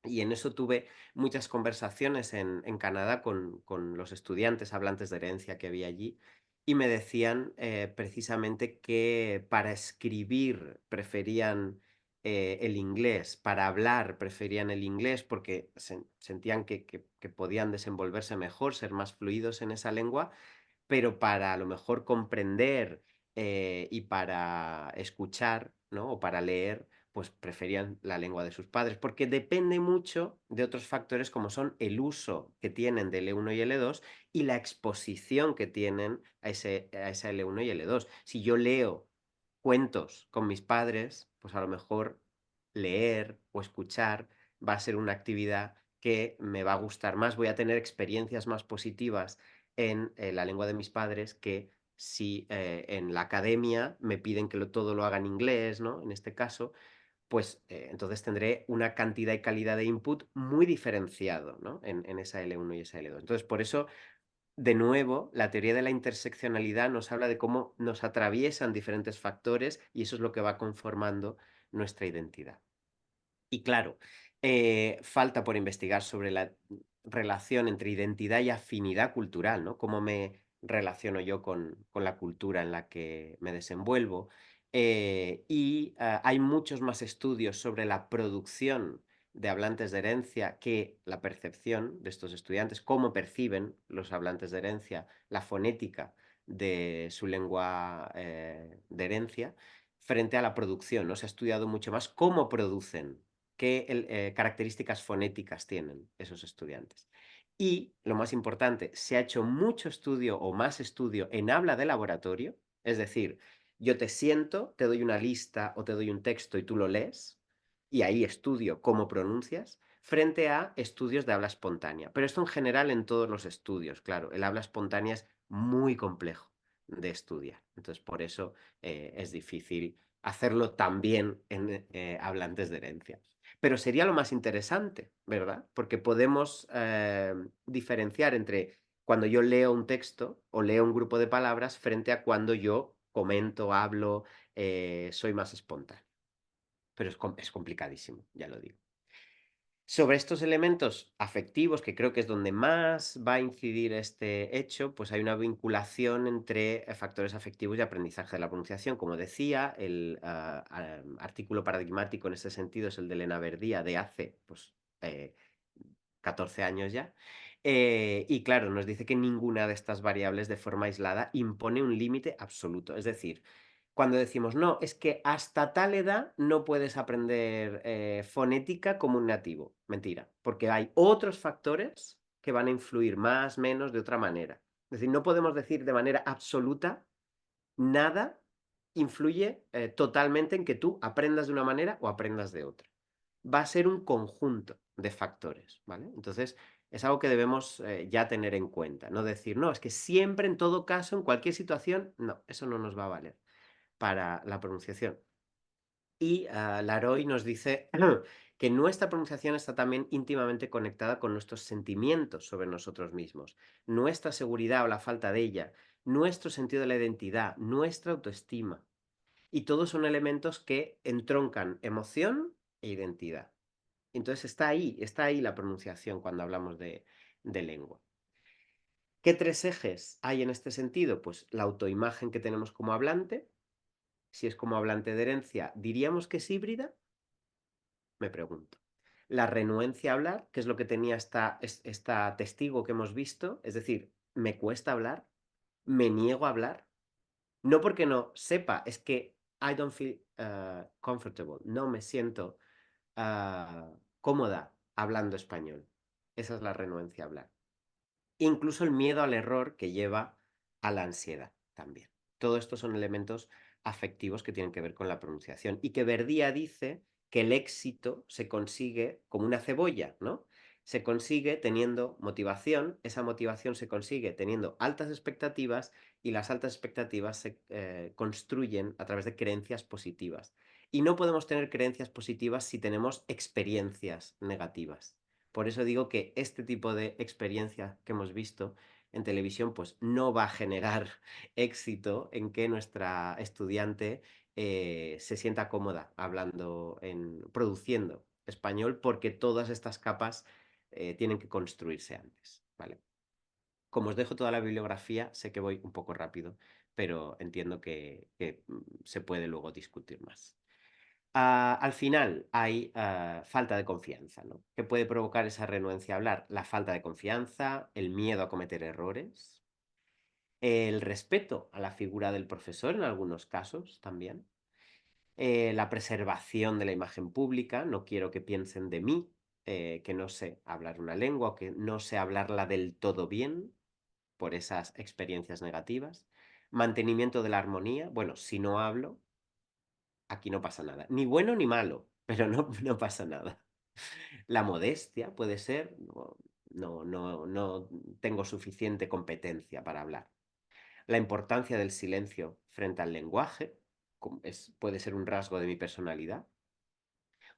Y en eso tuve muchas conversaciones en Canadá con los estudiantes hablantes de herencia que había allí y me decían precisamente que para escribir preferían el inglés, para hablar preferían el inglés porque sentían que podían desenvolverse mejor, ser más fluidos en esa lengua, pero para a lo mejor comprender y para escuchar, ¿no? O para leer, pues preferían la lengua de sus padres, porque depende mucho de otros factores como son el uso que tienen del L1 y L2 y la exposición que tienen a esa L1 y L2. Si yo leo cuentos con mis padres, pues a lo mejor leer o escuchar va a ser una actividad que me va a gustar más, voy a tener experiencias más positivas en la lengua de mis padres que si en la academia me piden que todo lo haga en inglés, ¿no? En este caso, pues entonces tendré una cantidad y calidad de input muy diferenciado, ¿no? En esa L1 y esa L2. Entonces, por eso, de nuevo, la teoría de la interseccionalidad nos habla de cómo nos atraviesan diferentes factores y eso es lo que va conformando nuestra identidad. Y claro, falta por investigar sobre la relación entre identidad y afinidad cultural, ¿no? Cómo me relaciono yo con la cultura en la que me desenvuelvo. Hay muchos más estudios sobre la producción de hablantes de herencia que la percepción de estos estudiantes, cómo perciben los hablantes de herencia, la fonética de su lengua de herencia, frente a la producción, ¿no? Se ha estudiado mucho más cómo producen, qué características fonéticas tienen esos estudiantes. Y, lo más importante, se ha hecho mucho estudio o más estudio en habla de laboratorio, es decir, yo te siento, te doy una lista o te doy un texto y tú lo lees, y ahí estudio cómo pronuncias, frente a estudios de habla espontánea. Pero esto en general en todos los estudios, claro, el habla espontánea es muy complejo de estudiar. Entonces, por eso es difícil hacerlo también en hablantes de herencia. Pero sería lo más interesante, ¿verdad? Porque podemos diferenciar entre cuando yo leo un texto o leo un grupo de palabras frente a cuando yo comento, hablo, soy más espontáneo. Pero es complicadísimo, ya lo digo. Sobre estos elementos afectivos, que creo que es donde más va a incidir este hecho, pues hay una vinculación entre factores afectivos y aprendizaje de la pronunciación. Como decía, el artículo paradigmático en ese sentido es el de Elena Verdía de hace pues, 14 años ya. Y claro, nos dice que ninguna de estas variables de forma aislada impone un límite absoluto. Es decir, cuando decimos, no, es que hasta tal edad no puedes aprender fonética como un nativo. Mentira, porque hay otros factores que van a influir más, menos, de otra manera. Es decir, no podemos decir de manera absoluta nada influye totalmente en que tú aprendas de una manera o aprendas de otra. Va a ser un conjunto de factores, ¿vale? Entonces, es algo que debemos ya tener en cuenta, no decir, no, es que siempre, en todo caso, en cualquier situación, no, eso no nos va a valer para la pronunciación. Y Laroy nos dice que nuestra pronunciación está también íntimamente conectada con nuestros sentimientos sobre nosotros mismos, nuestra seguridad o la falta de ella, nuestro sentido de la identidad, nuestra autoestima. Y todos son elementos que entroncan emoción e identidad. Entonces está ahí la pronunciación cuando hablamos de lengua. ¿Qué tres ejes hay en este sentido? Pues la autoimagen que tenemos como hablante. Si es como hablante de herencia, ¿diríamos que es híbrida? Me pregunto. La renuencia a hablar, que es lo que tenía esta testigo que hemos visto, es decir, me cuesta hablar, me niego a hablar, no porque no sepa, es que I don't feel comfortable, no me siento cómoda hablando español. Esa es la renuencia a hablar. Incluso el miedo al error que lleva a la ansiedad también. Todo esto son elementos afectivos que tienen que ver con la pronunciación y que Verdía dice que el éxito se consigue como una cebolla, ¿no? Se consigue teniendo motivación, esa motivación se consigue teniendo altas expectativas y las altas expectativas se construyen a través de creencias positivas. Y no podemos tener creencias positivas si tenemos experiencias negativas. Por eso digo que este tipo de experiencia que hemos visto en televisión pues no va a generar éxito en que nuestra estudiante se sienta cómoda produciendo español, porque todas estas capas tienen que construirse antes, ¿vale? Como os dejo toda la bibliografía, sé que voy un poco rápido, pero entiendo que se puede luego discutir más. Al final hay falta de confianza, ¿no? ¿Qué puede provocar esa renuencia a hablar? La falta de confianza, el miedo a cometer errores, el respeto a la figura del profesor en algunos casos también, la preservación de la imagen pública, no quiero que piensen de mí que no sé hablar una lengua o que no sé hablarla del todo bien por esas experiencias negativas, mantenimiento de la armonía, bueno, si no hablo, aquí no pasa nada, ni bueno ni malo, pero no pasa nada. La modestia puede ser, no tengo suficiente competencia para hablar. La importancia del silencio frente al lenguaje puede ser un rasgo de mi personalidad,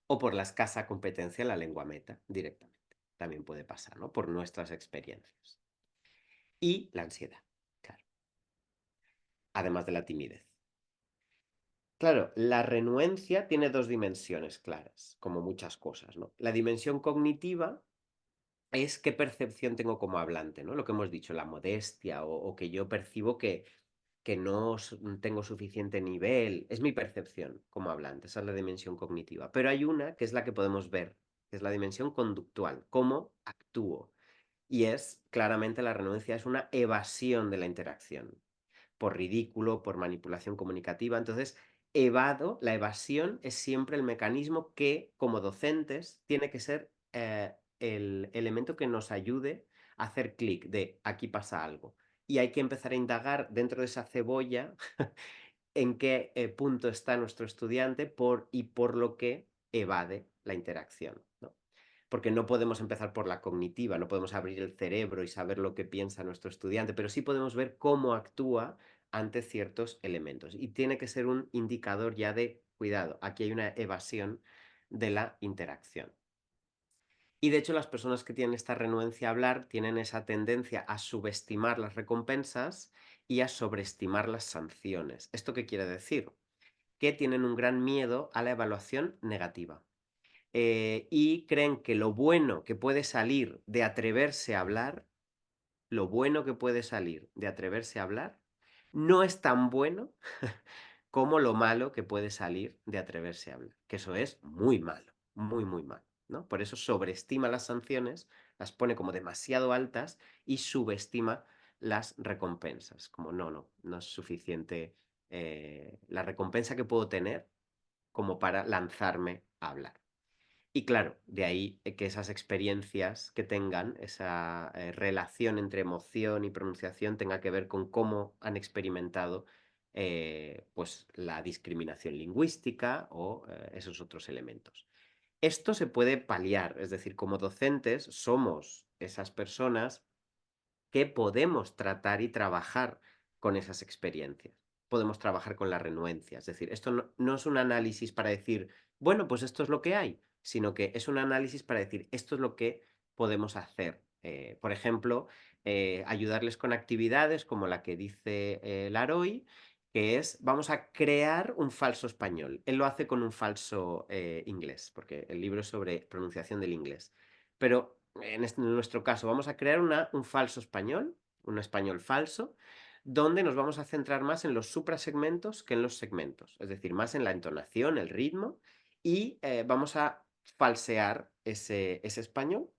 o por la escasa competencia en la lengua meta directamente. También puede pasar, ¿no? Por nuestras experiencias. Y la ansiedad, claro. Además de la timidez. Claro, la renuencia tiene dos dimensiones claras, como muchas cosas, ¿no? La dimensión cognitiva es qué percepción tengo como hablante, ¿no? Lo que hemos dicho, la modestia o que yo percibo que no tengo suficiente nivel. Es mi percepción como hablante, esa es la dimensión cognitiva. Pero hay una que es la que podemos ver, que es la dimensión conductual, cómo actúo. Y es, claramente, la renuncia es una evasión de la interacción, por ridículo, por manipulación comunicativa. Entonces, la evasión es siempre el mecanismo que, como docentes, tiene que ser el elemento que nos ayude a hacer clic de aquí pasa algo. Y hay que empezar a indagar dentro de esa cebolla en qué punto está nuestro estudiante y por lo que evade la interacción, ¿no? Porque no podemos empezar por la cognitiva, no podemos abrir el cerebro y saber lo que piensa nuestro estudiante, pero sí podemos ver cómo actúa ante ciertos elementos. Y tiene que ser un indicador ya de, cuidado, aquí hay una evasión de la interacción. Y de hecho las personas que tienen esta renuencia a hablar tienen esa tendencia a subestimar las recompensas y a sobreestimar las sanciones. ¿Esto qué quiere decir? Que tienen un gran miedo a la evaluación negativa. Y creen que lo bueno que puede salir de atreverse a hablar, lo bueno que puede salir de atreverse a hablar, no es tan bueno como lo malo que puede salir de atreverse a hablar. Que eso es muy malo, muy, muy malo, ¿no? Por eso sobreestima las sanciones, las pone como demasiado altas y subestima las recompensas. Como no es suficiente la recompensa que puedo tener como para lanzarme a hablar. Y claro, de ahí que esas experiencias que tengan, esa relación entre emoción y pronunciación tenga que ver con cómo han experimentado pues la discriminación lingüística o esos otros elementos. Esto se puede paliar, es decir, como docentes somos esas personas que podemos tratar y trabajar con esas experiencias. Podemos trabajar con la renuencia. Es decir, esto no es un análisis para decir, bueno, pues esto es lo que hay, sino que es un análisis para decir, esto es lo que podemos hacer. Por ejemplo, ayudarles con actividades como la que dice Laroy, que es, vamos a crear un falso español. Él lo hace con un falso inglés, porque el libro es sobre pronunciación del inglés. Pero en nuestro caso, vamos a crear un falso español, un español falso, donde nos vamos a centrar más en los suprasegmentos que en los segmentos, es decir, más en la entonación, el ritmo, y vamos a falsear ese español,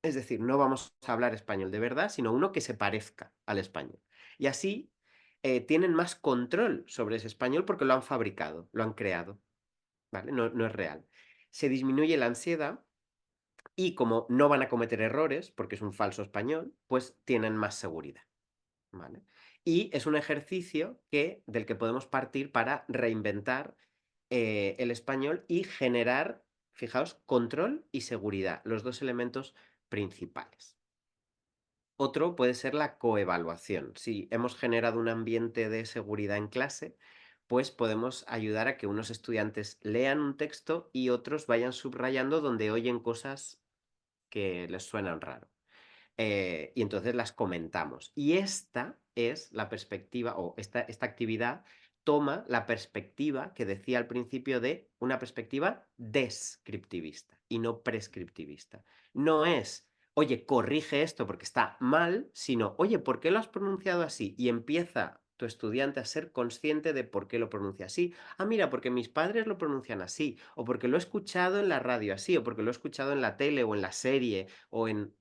es decir, no vamos a hablar español de verdad, sino uno que se parezca al español. Y así tienen más control sobre ese español porque lo han fabricado, lo han creado, ¿vale? No es real. Se disminuye la ansiedad. Y como no van a cometer errores, porque es un falso español, pues tienen más seguridad, ¿vale? Y es un ejercicio del que podemos partir para reinventar el español y generar, fijaos, control y seguridad, los dos elementos principales. Otro puede ser la coevaluación. Si hemos generado un ambiente de seguridad en clase, pues podemos ayudar a que unos estudiantes lean un texto y otros vayan subrayando donde oyen cosas que les suenan raro. Y entonces las comentamos. Y esta es la perspectiva, o esta actividad toma la perspectiva que decía al principio de una perspectiva descriptivista y no prescriptivista. No es, oye, corrige esto porque está mal, sino, oye, ¿por qué lo has pronunciado así? Y empieza tu estudiante a ser consciente de por qué lo pronuncia así. Ah, mira, porque mis padres lo pronuncian así, o porque lo he escuchado en la radio así, o porque lo he escuchado en la tele o en la serie, o en...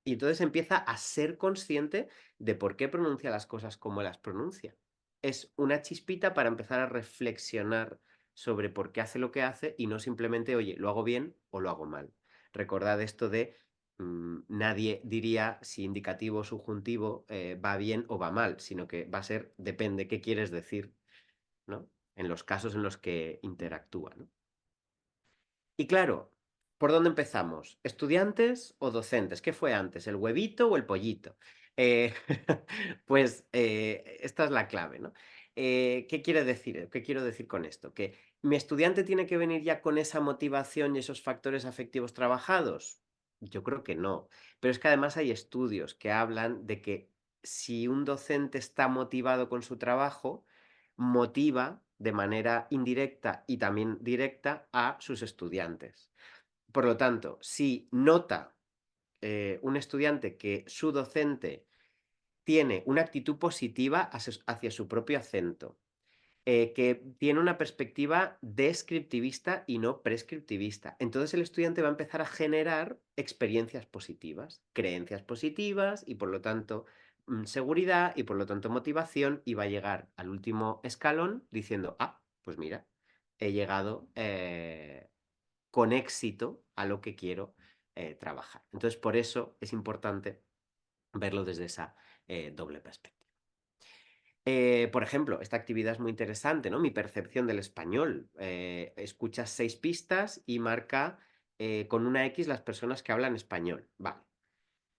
Y entonces empieza a ser consciente de por qué pronuncia las cosas como las pronuncia. Es una chispita para empezar a reflexionar sobre por qué hace lo que hace y no simplemente, oye, ¿lo hago bien o lo hago mal? Recordad esto de nadie diría si indicativo o subjuntivo va bien o va mal, sino que va a ser, depende qué quieres decir, ¿no? En los casos en los que interactúa, ¿no? Y claro, ¿por dónde empezamos? ¿Estudiantes o docentes? ¿Qué fue antes, el huevito o el pollito? Eh, pues esta es la clave, ¿no? ¿Qué quiere decir? ¿Qué quiero decir con esto? Que mi estudiante tiene que venir ya con esa motivación y esos factores afectivos trabajados. Yo creo que no. Pero es que además hay estudios que hablan de que si un docente está motivado con su trabajo, motiva de manera indirecta y también directa a sus estudiantes. Por lo tanto, si nota un estudiante que su docente tiene una actitud positiva hacia su propio acento, que tiene una perspectiva descriptivista y no prescriptivista. Entonces el estudiante va a empezar a generar experiencias positivas, creencias positivas y por lo tanto seguridad y por lo tanto motivación y va a llegar al último escalón diciendo, ah, pues mira, he llegado con éxito a lo que quiero trabajar. Entonces por eso es importante verlo desde esa doble perspectiva. Por ejemplo, esta actividad es muy interesante, ¿no? Mi percepción del español. Escuchas 6 pistas y marca con una X las personas que hablan español. Vale.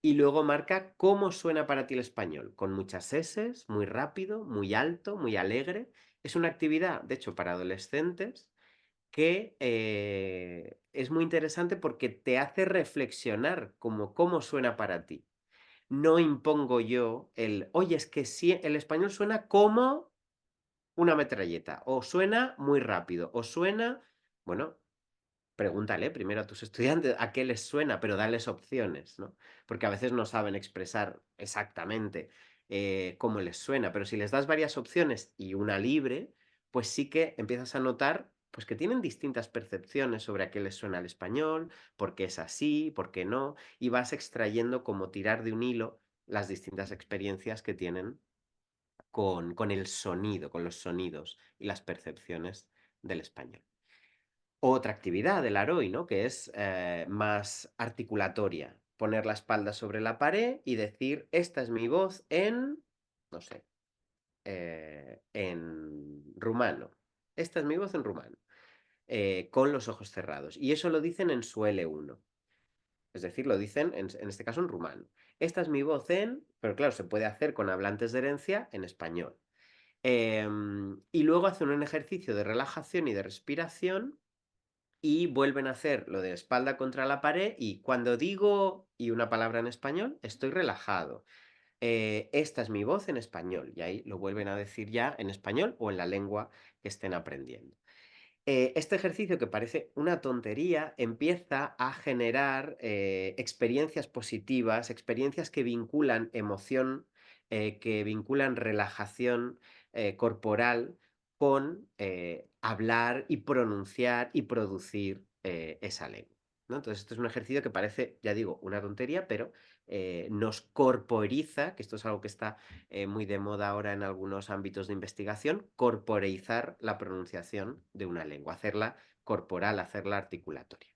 Y luego marca cómo suena para ti el español, con muchas S's, muy rápido, muy alto, muy alegre. Es una actividad, de hecho, para adolescentes que es muy interesante porque te hace reflexionar como cómo suena para ti. No impongo yo oye, es que si el español suena como una metralleta, o suena muy rápido, o suena, bueno, pregúntale primero a tus estudiantes a qué les suena, pero dales opciones, ¿no? Porque a veces no saben expresar exactamente cómo les suena, pero si les das varias opciones y una libre, pues sí que empiezas a notar pues que tienen distintas percepciones sobre a qué les suena el español, por qué es así, por qué no, y vas extrayendo como tirar de un hilo las distintas experiencias que tienen con el sonido, con los sonidos y las percepciones del español. Otra actividad del Aroi, ¿no? Que es más articulatoria. Poner la espalda sobre la pared y decir, esta es mi voz en, no sé, en rumano. Esta es mi voz en rumano. Con los ojos cerrados. Y eso lo dicen en su L1. Es decir, lo dicen en este caso en rumano. Esta es mi voz en, pero claro, se puede hacer con hablantes de herencia en español. Y luego hacen un ejercicio de relajación y de respiración y vuelven a hacer lo de espalda contra la pared y cuando digo y una palabra en español, estoy relajado. Esta es mi voz en español y ahí lo vuelven a decir ya en español o en la lengua que estén aprendiendo. Este ejercicio que parece una tontería empieza a generar experiencias positivas, experiencias que vinculan emoción, que vinculan relajación corporal con hablar y pronunciar y producir esa lengua, ¿no? Entonces, esto es un ejercicio que parece, ya digo, una tontería, pero nos corporiza, que esto es algo que está muy de moda ahora en algunos ámbitos de investigación, corporeizar la pronunciación de una lengua, hacerla corporal, hacerla articulatoria.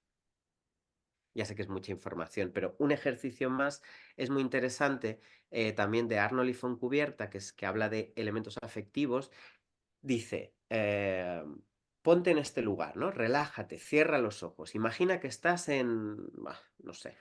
Ya sé que es mucha información, pero un ejercicio más es muy interesante, también de Arnold y Foncubierta, que habla de elementos afectivos. Dice, ponte en este lugar, ¿no? Relájate, cierra los ojos. Imagina que estás en, no sé,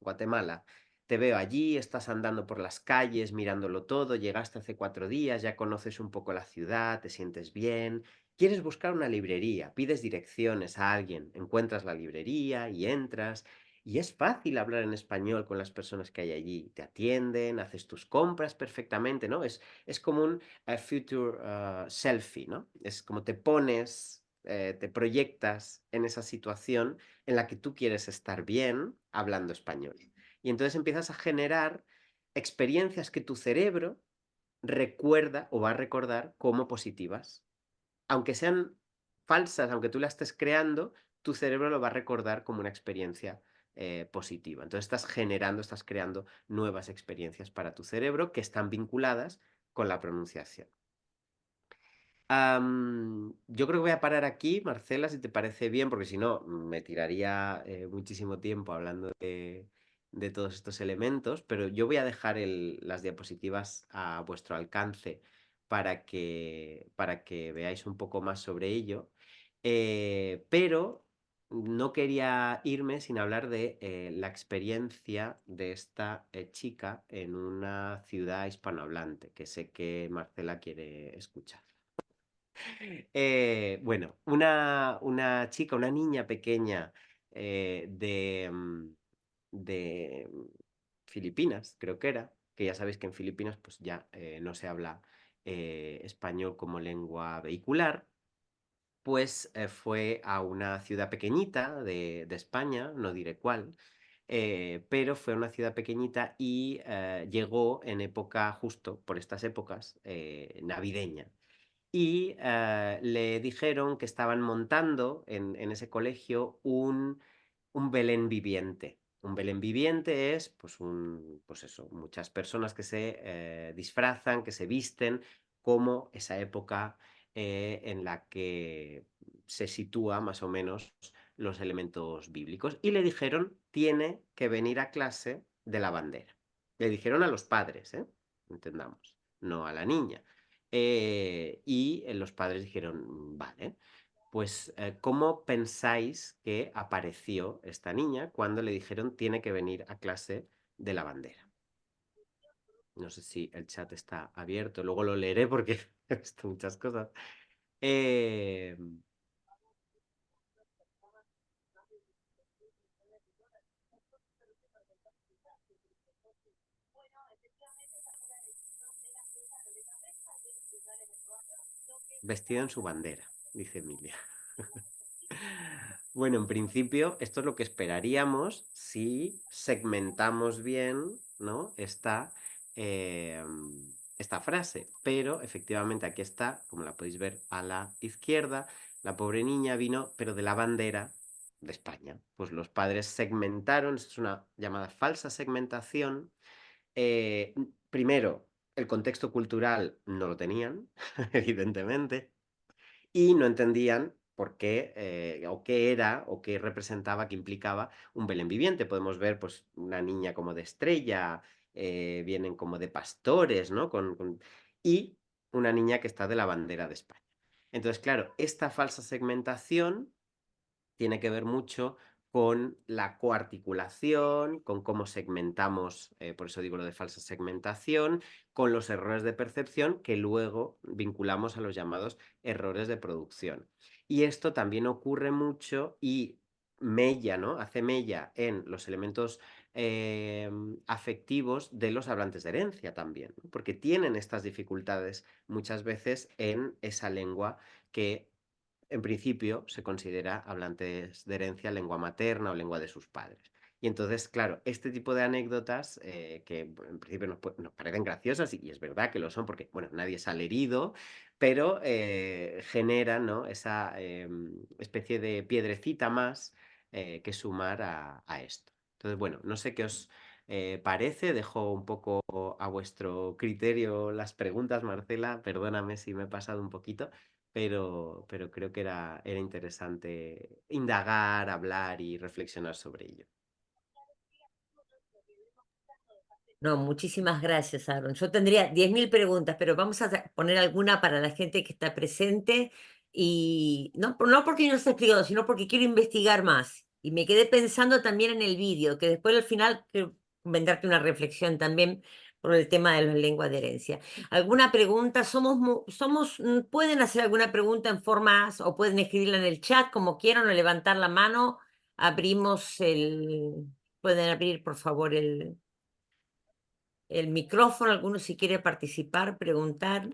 Guatemala. Te veo allí, estás andando por las calles, mirándolo todo, llegaste hace 4 días, ya conoces un poco la ciudad, te sientes bien. Quieres buscar una librería, pides direcciones a alguien, encuentras la librería y entras. Y es fácil hablar en español con las personas que hay allí. Te atienden, haces tus compras perfectamente, ¿no? Es como un future selfie, ¿no? Es como te pones, te proyectas en esa situación en la que tú quieres estar bien hablando español. Y entonces empiezas a generar experiencias que tu cerebro recuerda o va a recordar como positivas. Aunque sean falsas, aunque tú las estés creando, tu cerebro lo va a recordar como una experiencia positiva. Entonces estás generando, estás creando nuevas experiencias para tu cerebro que están vinculadas con la pronunciación. Yo creo que voy a parar aquí, Marcela, si te parece bien, porque si no me tiraría muchísimo tiempo hablando de todos estos elementos, pero yo voy a dejar las diapositivas a vuestro alcance para que veáis un poco más sobre ello. Pero no quería irme sin hablar de la experiencia de esta chica en una ciudad hispanohablante, que sé que Marcela quiere escuchar. Bueno, una chica, una niña pequeña de Filipinas, creo que era, que ya sabéis que en Filipinas pues ya no se habla español como lengua vehicular, pues fue a una ciudad pequeñita de España, no diré cuál, pero fue a una ciudad pequeñita y llegó en época, justo por estas épocas, navideña y le dijeron que estaban montando en ese colegio un Belén viviente. Un Belén viviente es, pues eso, muchas personas que se disfrazan, que se visten como esa época en la que se sitúa más o menos los elementos bíblicos. Y le dijeron, tiene que venir a clase de la bandera. Le dijeron a los padres, entendamos, no a la niña. Y los padres dijeron, vale, pues ¿cómo pensáis que apareció esta niña cuando le dijeron tiene que venir a clase de la bandera? No sé si el chat está abierto, luego lo leeré porque he visto muchas cosas. Eh, Vestido en su bandera, dice Emilia. Bueno, en principio, esto es lo que esperaríamos si segmentamos bien, ¿no? eh, esta frase. Pero efectivamente aquí está, como la podéis ver a la izquierda, la pobre niña vino, pero de la bandera de España. Pues los padres segmentaron, esto es una llamada falsa segmentación. Primero, el contexto cultural no lo tenían, evidentemente, y no entendían por qué, o qué era, o qué representaba, qué implicaba un Belén viviente. Podemos ver, pues, una niña como de estrella, vienen como de pastores, ¿no? Y una niña que está de la bandera de España. Entonces, claro, esta falsa segmentación tiene que ver mucho con la coarticulación, con cómo segmentamos, por eso digo lo de falsa segmentación, con los errores de percepción que luego vinculamos a los llamados errores de producción. Y esto también ocurre mucho y mella, ¿no? Hace mella en los elementos afectivos de los hablantes de herencia también, ¿no? Porque tienen estas dificultades muchas veces en esa lengua que en principio se considera hablantes de herencia lengua materna o lengua de sus padres. Y entonces, claro, este tipo de anécdotas que en principio nos parecen graciosas y es verdad que lo son porque, bueno, nadie sale herido, pero generan, ¿no? Esa especie de piedrecita más que sumar a esto. Entonces, bueno, no sé qué os parece, dejo un poco a vuestro criterio las preguntas, Marcela, perdóname si me he pasado un poquito, pero creo que era interesante indagar, hablar y reflexionar sobre ello. No, muchísimas gracias, Aaron. Yo tendría 10.000 preguntas, pero vamos a poner alguna para la gente que está presente. Y no, no porque no está explicado, sino porque quiero investigar más. Y me quedé pensando también en el vídeo, que después al final quiero venderte una reflexión también por el tema de las lenguas de herencia. ¿Alguna pregunta? ¿Pueden hacer alguna pregunta en formas o pueden escribirla en el chat como quieran o levantar la mano? Pueden abrir, por favor, el micrófono, alguno si quiere participar, preguntar,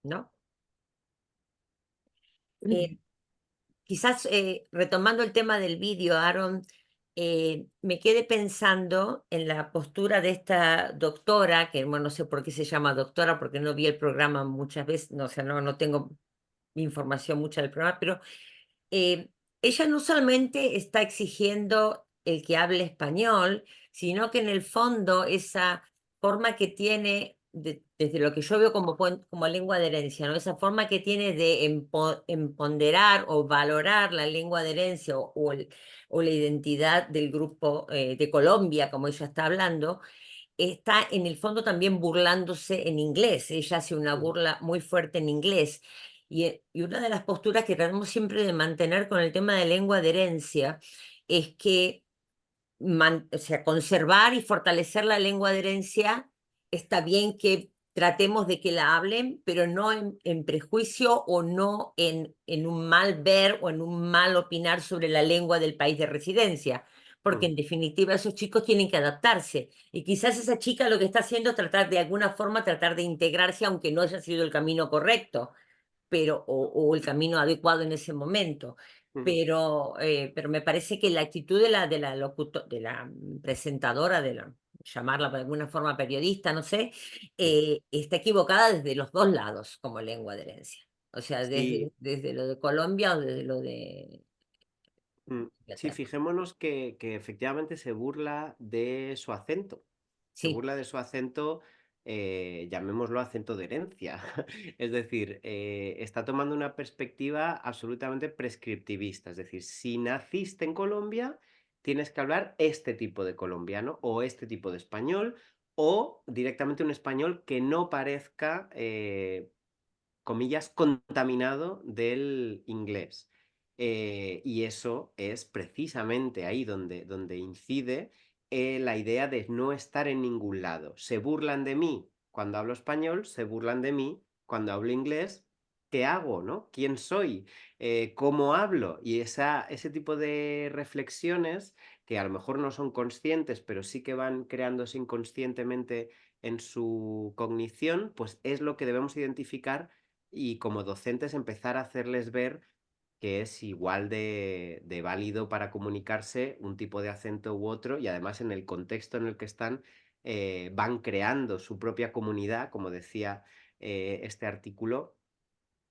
¿no? Eh, Quizás retomando el tema del vídeo, Aaron, me quedé pensando en la postura de esta doctora, que bueno, no sé por qué se llama doctora, porque no vi el programa muchas veces, no, o sea, no tengo información mucha del programa, pero eh, ella no solamente está exigiendo el que hable español, sino que en el fondo esa forma que tiene, desde lo que yo veo como lengua de herencia, ¿no? Esa forma que tiene de empoderar o valorar la lengua de herencia o la identidad del grupo de Colombia, como ella está hablando, está en el fondo también burlándose en inglés. Ella hace una Mm, burla muy fuerte en inglés. Y una de las posturas que tratamos siempre de mantener con el tema de lengua de herencia es que o sea, conservar y fortalecer la lengua de herencia, está bien que tratemos de que la hablen, pero no en prejuicio o no en un mal ver o en un mal opinar sobre la lengua del país de residencia, porque mm, en definitiva esos chicos tienen que adaptarse. Y quizás esa chica lo que está haciendo es tratar de alguna forma, tratar de integrarse, aunque no haya sido el camino correcto o el camino adecuado en ese momento. mm, Pero me parece que la actitud de la presentadora, llamarla de alguna forma periodista, no sé, sí. está equivocada desde los dos lados como lengua de herencia. O sea, Sí, desde lo de Colombia o desde lo de sí, Inglaterra. fijémonos que efectivamente se burla de su acento. Se Sí, burla de su acento, llamémoslo acento de herencia. Es decir, está tomando una perspectiva absolutamente prescriptivista. Es decir, si naciste en Colombia, tienes que hablar este tipo de colombiano o este tipo de español o directamente un español que no parezca comillas, contaminado del inglés. Y eso es precisamente ahí donde incide la idea de no estar en ningún lado. Se burlan de mí cuando hablo español, se burlan de mí cuando hablo inglés. ¿Qué hago? ¿No? ¿Quién soy? ¿Cómo hablo? Y ese tipo de reflexiones que a lo mejor no son conscientes, pero sí que van creándose inconscientemente en su cognición, pues es lo que debemos identificar y como docentes empezar a hacerles ver que es igual de válido para comunicarse un tipo de acento u otro y además en el contexto en el que están van creando su propia comunidad, como decía este artículo,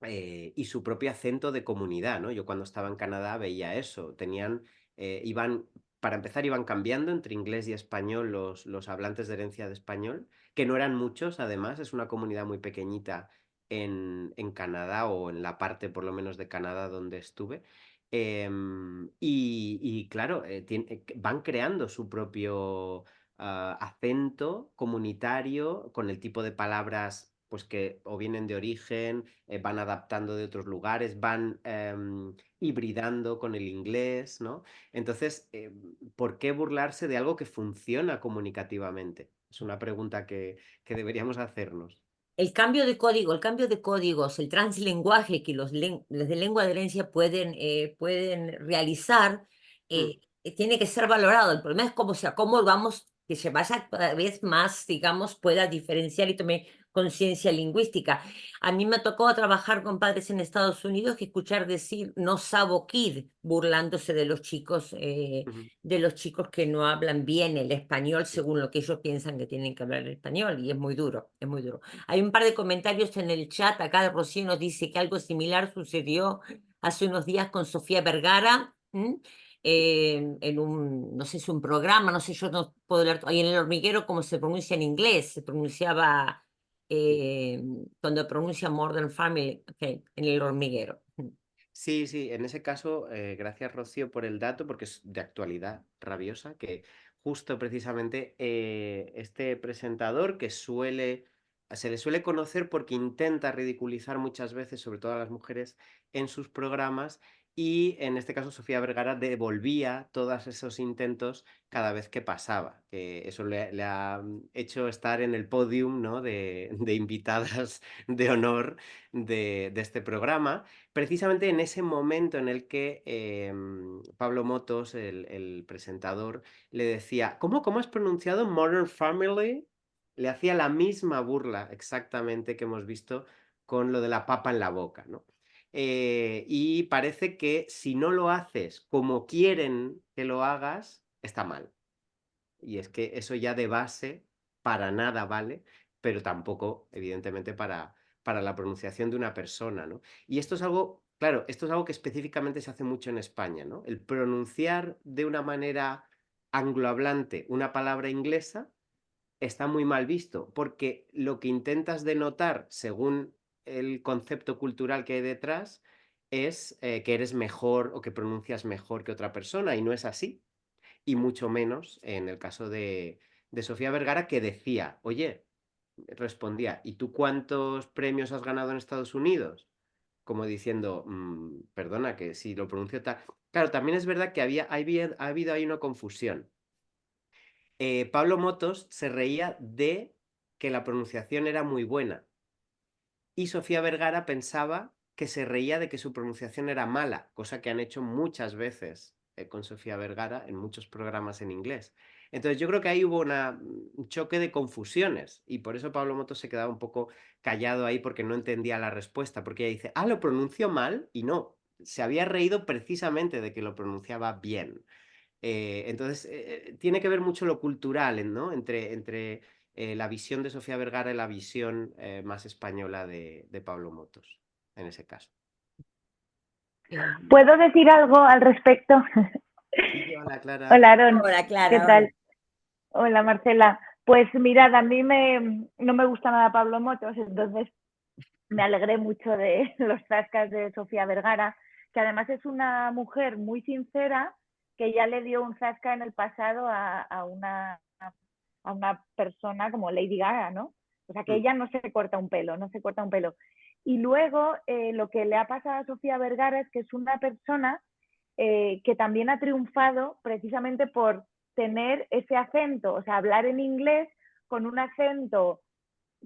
y su propio acento de comunidad, ¿no? Yo cuando estaba en Canadá veía eso, para empezar, iban cambiando entre inglés y español los hablantes de herencia de español, que no eran muchos, además, es una comunidad muy pequeñita en Canadá, o en la parte por lo menos de Canadá donde estuve. Y claro, van creando su propio acento comunitario con el tipo de palabras pues que o vienen de origen, van adaptando de otros lugares, van hibridando con el inglés, ¿no? Entonces, ¿por qué burlarse de algo que funciona comunicativamente? Es una pregunta que deberíamos hacernos. El cambio de código, el cambio de códigos, el translenguaje que los de lengua de herencia pueden realizar, Mm, tiene que ser valorado. El problema es cómo vamos, que se vaya cada vez más, digamos, pueda diferenciar y tome conciencia lingüística. A mí me tocó trabajar con padres en Estados Unidos que escuchar decir no sabo kid, burlándose ujú, de los chicos que no hablan bien el español sí, según lo que ellos piensan que tienen que hablar el español, y es muy duro, es muy duro. Hay un par de comentarios en el chat. Acá Rocío nos dice que algo similar sucedió hace unos días con Sofía Vergara, en un, no sé si un programa, no sé, yo no puedo leer, ahí en El Hormiguero, como se pronuncia en inglés, se pronunciaba sí. eh, cuando pronuncia Modern Family, ok, en El Hormiguero. Sí, sí, en ese caso, gracias Rocío por el dato, porque es de actualidad rabiosa, que justo precisamente este presentador que se le suele conocer porque intenta ridiculizar muchas veces, sobre todo a las mujeres, en sus programas, y en este caso Sofía Vergara devolvía todos esos intentos cada vez que pasaba, que eso le ha hecho estar en el podium, ¿no? de invitadas de honor de este programa, precisamente en ese momento en el que Pablo Motos, el presentador, le decía, ¿cómo has pronunciado Modern Family? Le hacía la misma burla exactamente que hemos visto con lo de la papa en la boca, ¿no? Y parece que si no lo haces como quieren que lo hagas, está mal. Y es que eso ya de base para nada vale, pero tampoco, evidentemente, para la pronunciación de una persona, ¿no? Y esto es algo, claro, esto es algo que específicamente se hace mucho en España, ¿no? El pronunciar de una manera anglohablante una palabra inglesa está muy mal visto, porque lo que intentas denotar, según el concepto cultural que hay detrás, es que eres mejor o que pronuncias mejor que otra persona, y no es así. Y mucho menos en el caso de Sofía Vergara, que decía, oye, respondía, ¿y tú cuántos premios has ganado en Estados Unidos? Como diciendo, perdona, que si lo pronuncio tal. Claro, también es verdad que ha habido ahí una confusión. Pablo Motos se reía de que la pronunciación era muy buena, y Sofía Vergara pensaba que se reía de que su pronunciación era mala, cosa que han hecho muchas veces con Sofía Vergara en muchos programas en inglés. Entonces yo creo que ahí hubo un choque de confusiones, y por eso Pablo Motos se quedaba un poco callado ahí, porque no entendía la respuesta, porque ella dice, lo pronuncio mal, y no, se había reído precisamente de que lo pronunciaba bien. Entonces, tiene que ver mucho lo cultural, ¿no? Entre la visión de Sofía Vergara y la visión más española de Pablo Motos, en ese caso. Eh, ¿Puedo decir algo al respecto? Sí, hola, Clara. Hola, Aaron. Hola, ¿Qué Clara, hola. tal? Hola, Marcela. Pues mirad, a mí no me gusta nada Pablo Motos, entonces me alegré mucho de los zascas de Sofía Vergara, que además es una mujer muy sincera, que ya le dio un zasca en el pasado a una persona como Lady Gaga, ¿no? O sea, que Mm, ella no se corta un pelo, no se corta un pelo. Y luego lo que le ha pasado a Sofía Vergara es que es una persona que también ha triunfado precisamente por tener ese acento, o sea, hablar en inglés con un acento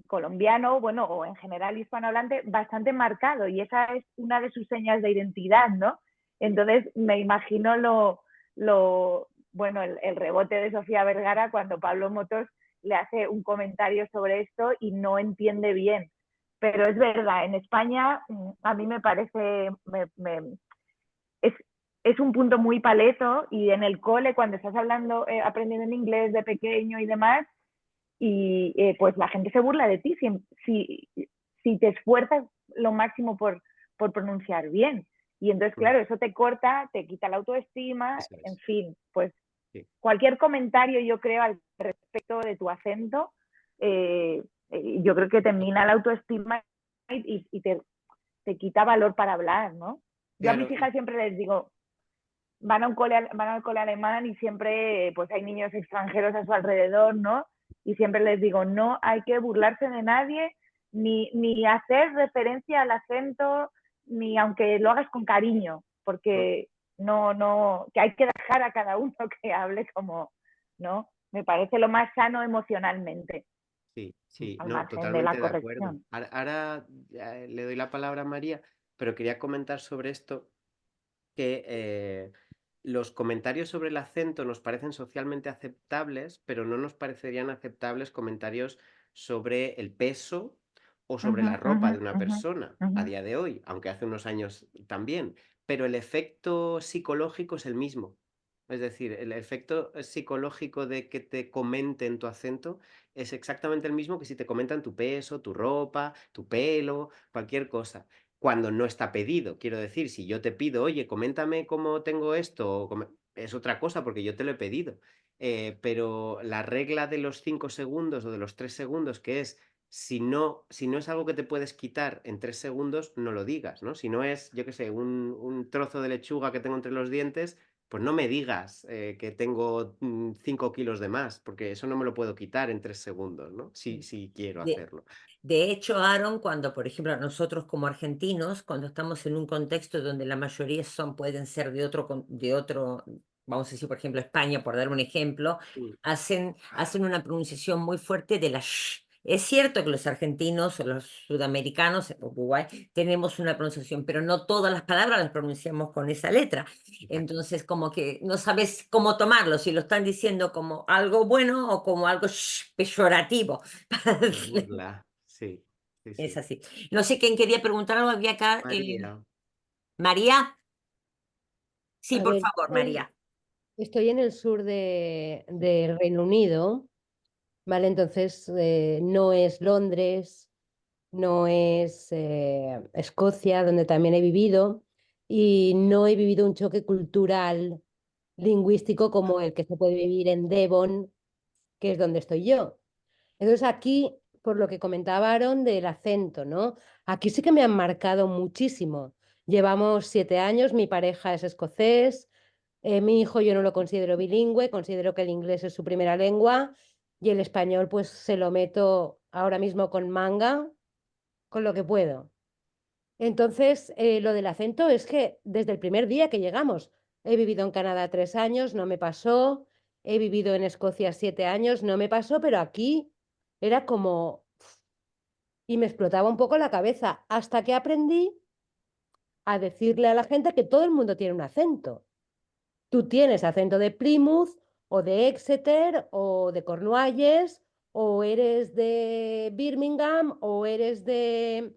colombiano, bueno, o en general hispanohablante, bastante marcado, y esa es una de sus señas de identidad, ¿no? Entonces me imagino bueno, el rebote de Sofía Vergara cuando Pablo Motos le hace un comentario sobre esto y no entiende bien. Pero es verdad, en España a mí me parece, es, es un punto muy paleto, y en el cole, cuando estás hablando, aprendiendo en inglés de pequeño y demás, y pues la gente se burla de ti si te esfuerzas lo máximo por pronunciar bien. Y entonces, mm, claro, eso te corta, te quita la autoestima, eso en es. fin, pues Sí. cualquier comentario, yo creo, al respecto de tu acento yo creo que te mina la autoestima y te quita valor para hablar, ¿no? Yo a mis Claro, hijas siempre les digo, van al cole alemán y siempre pues hay niños extranjeros a su alrededor, ¿no? Y siempre les digo, no hay que burlarse de nadie, ni hacer referencia al acento, ni aunque lo hagas con cariño, porque no, que hay que dejar a cada uno que hable como, ¿no? Me parece lo más sano emocionalmente, sí, sí, al no, margen de la totalmente de acuerdo. corrección. Ahora, le doy la palabra a María, pero quería comentar sobre esto que los comentarios sobre el acento nos parecen socialmente aceptables, pero no nos parecerían aceptables comentarios sobre el peso o Uh sobre -huh, la uh ropa -huh, de una uh -huh, persona uh a -huh. día de hoy, aunque hace unos años también. Pero el efecto psicológico es el mismo. Es decir, el efecto psicológico de que te comenten tu acento es exactamente el mismo que si te comentan tu peso, tu ropa, tu pelo, cualquier cosa cuando no está pedido. Quiero decir, si yo te pido, oye, coméntame cómo tengo esto, es otra cosa porque yo te lo he pedido. Pero la regla de los 5 segundos o de los 3 segundos, que es, si no es algo que te puedes quitar en 3 segundos, no lo digas, ¿no? Si no es, yo qué sé, un trozo de lechuga que tengo entre los dientes, pues no me digas que tengo 5 kilos de más, porque eso no me lo puedo quitar en 3 segundos, ¿no? Si quiero De, hacerlo. de hecho, Aaron, cuando, por ejemplo, nosotros como argentinos, cuando estamos en un contexto donde la mayoría pueden ser de otro, vamos a decir, por ejemplo, España, por dar un ejemplo, Mm, hacen una pronunciación muy fuerte de la sh. Es cierto que los argentinos o los sudamericanos, en Uruguay, tenemos una pronunciación, pero no todas las palabras las pronunciamos con esa letra. exacto. Entonces, como que no sabes cómo tomarlo, si lo están diciendo como algo bueno o como algo peyorativo. Burla, sí, sí, Es sí. así. No sé quién quería preguntar algo, había acá. María, María, sí, A por ver, favor, María. estoy en el sur del Reino Unido, ¿vale? Entonces, no es Londres, no es Escocia, donde también he vivido, y no he vivido un choque cultural lingüístico como el que se puede vivir en Devon, que es donde estoy yo. Entonces, aquí, por lo que comentaba Aaron del acento, ¿no? Aquí sí que me han marcado muchísimo. Llevamos 7 años, mi pareja es escocés. Mi hijo yo no lo considero bilingüe, considero que el inglés es su primera lengua y el español pues se lo meto ahora mismo con manga, con lo que puedo. Entonces, lo del acento es que desde el primer día que llegamos, he vivido en Canadá 3 años, no me pasó, he vivido en Escocia 7 años, no me pasó, pero aquí era como... Y me explotaba un poco la cabeza hasta que aprendí a decirle a la gente que todo el mundo tiene un acento. Tú tienes acento de Plymouth o de Exeter o de Cornualles o eres de Birmingham o eres de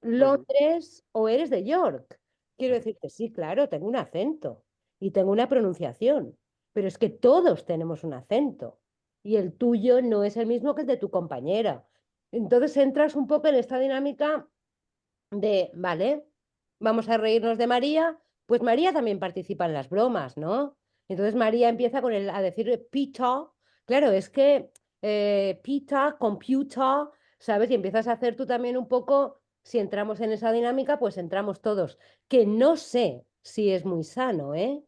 ujú, Londres o eres de York. Quiero decirte, sí, claro, tengo un acento y tengo una pronunciación, pero es que todos tenemos un acento y el tuyo no es el mismo que el de tu compañera. Entonces entras un poco en esta dinámica de, vale, vamos a reírnos de María, pues María también participa en las bromas, ¿no? Entonces María empieza a decir pita, claro, es que pita, computer, ¿sabes? Y empiezas a hacer tú también un poco, si entramos en esa dinámica, pues entramos todos, que no sé si es muy sano, ¿eh?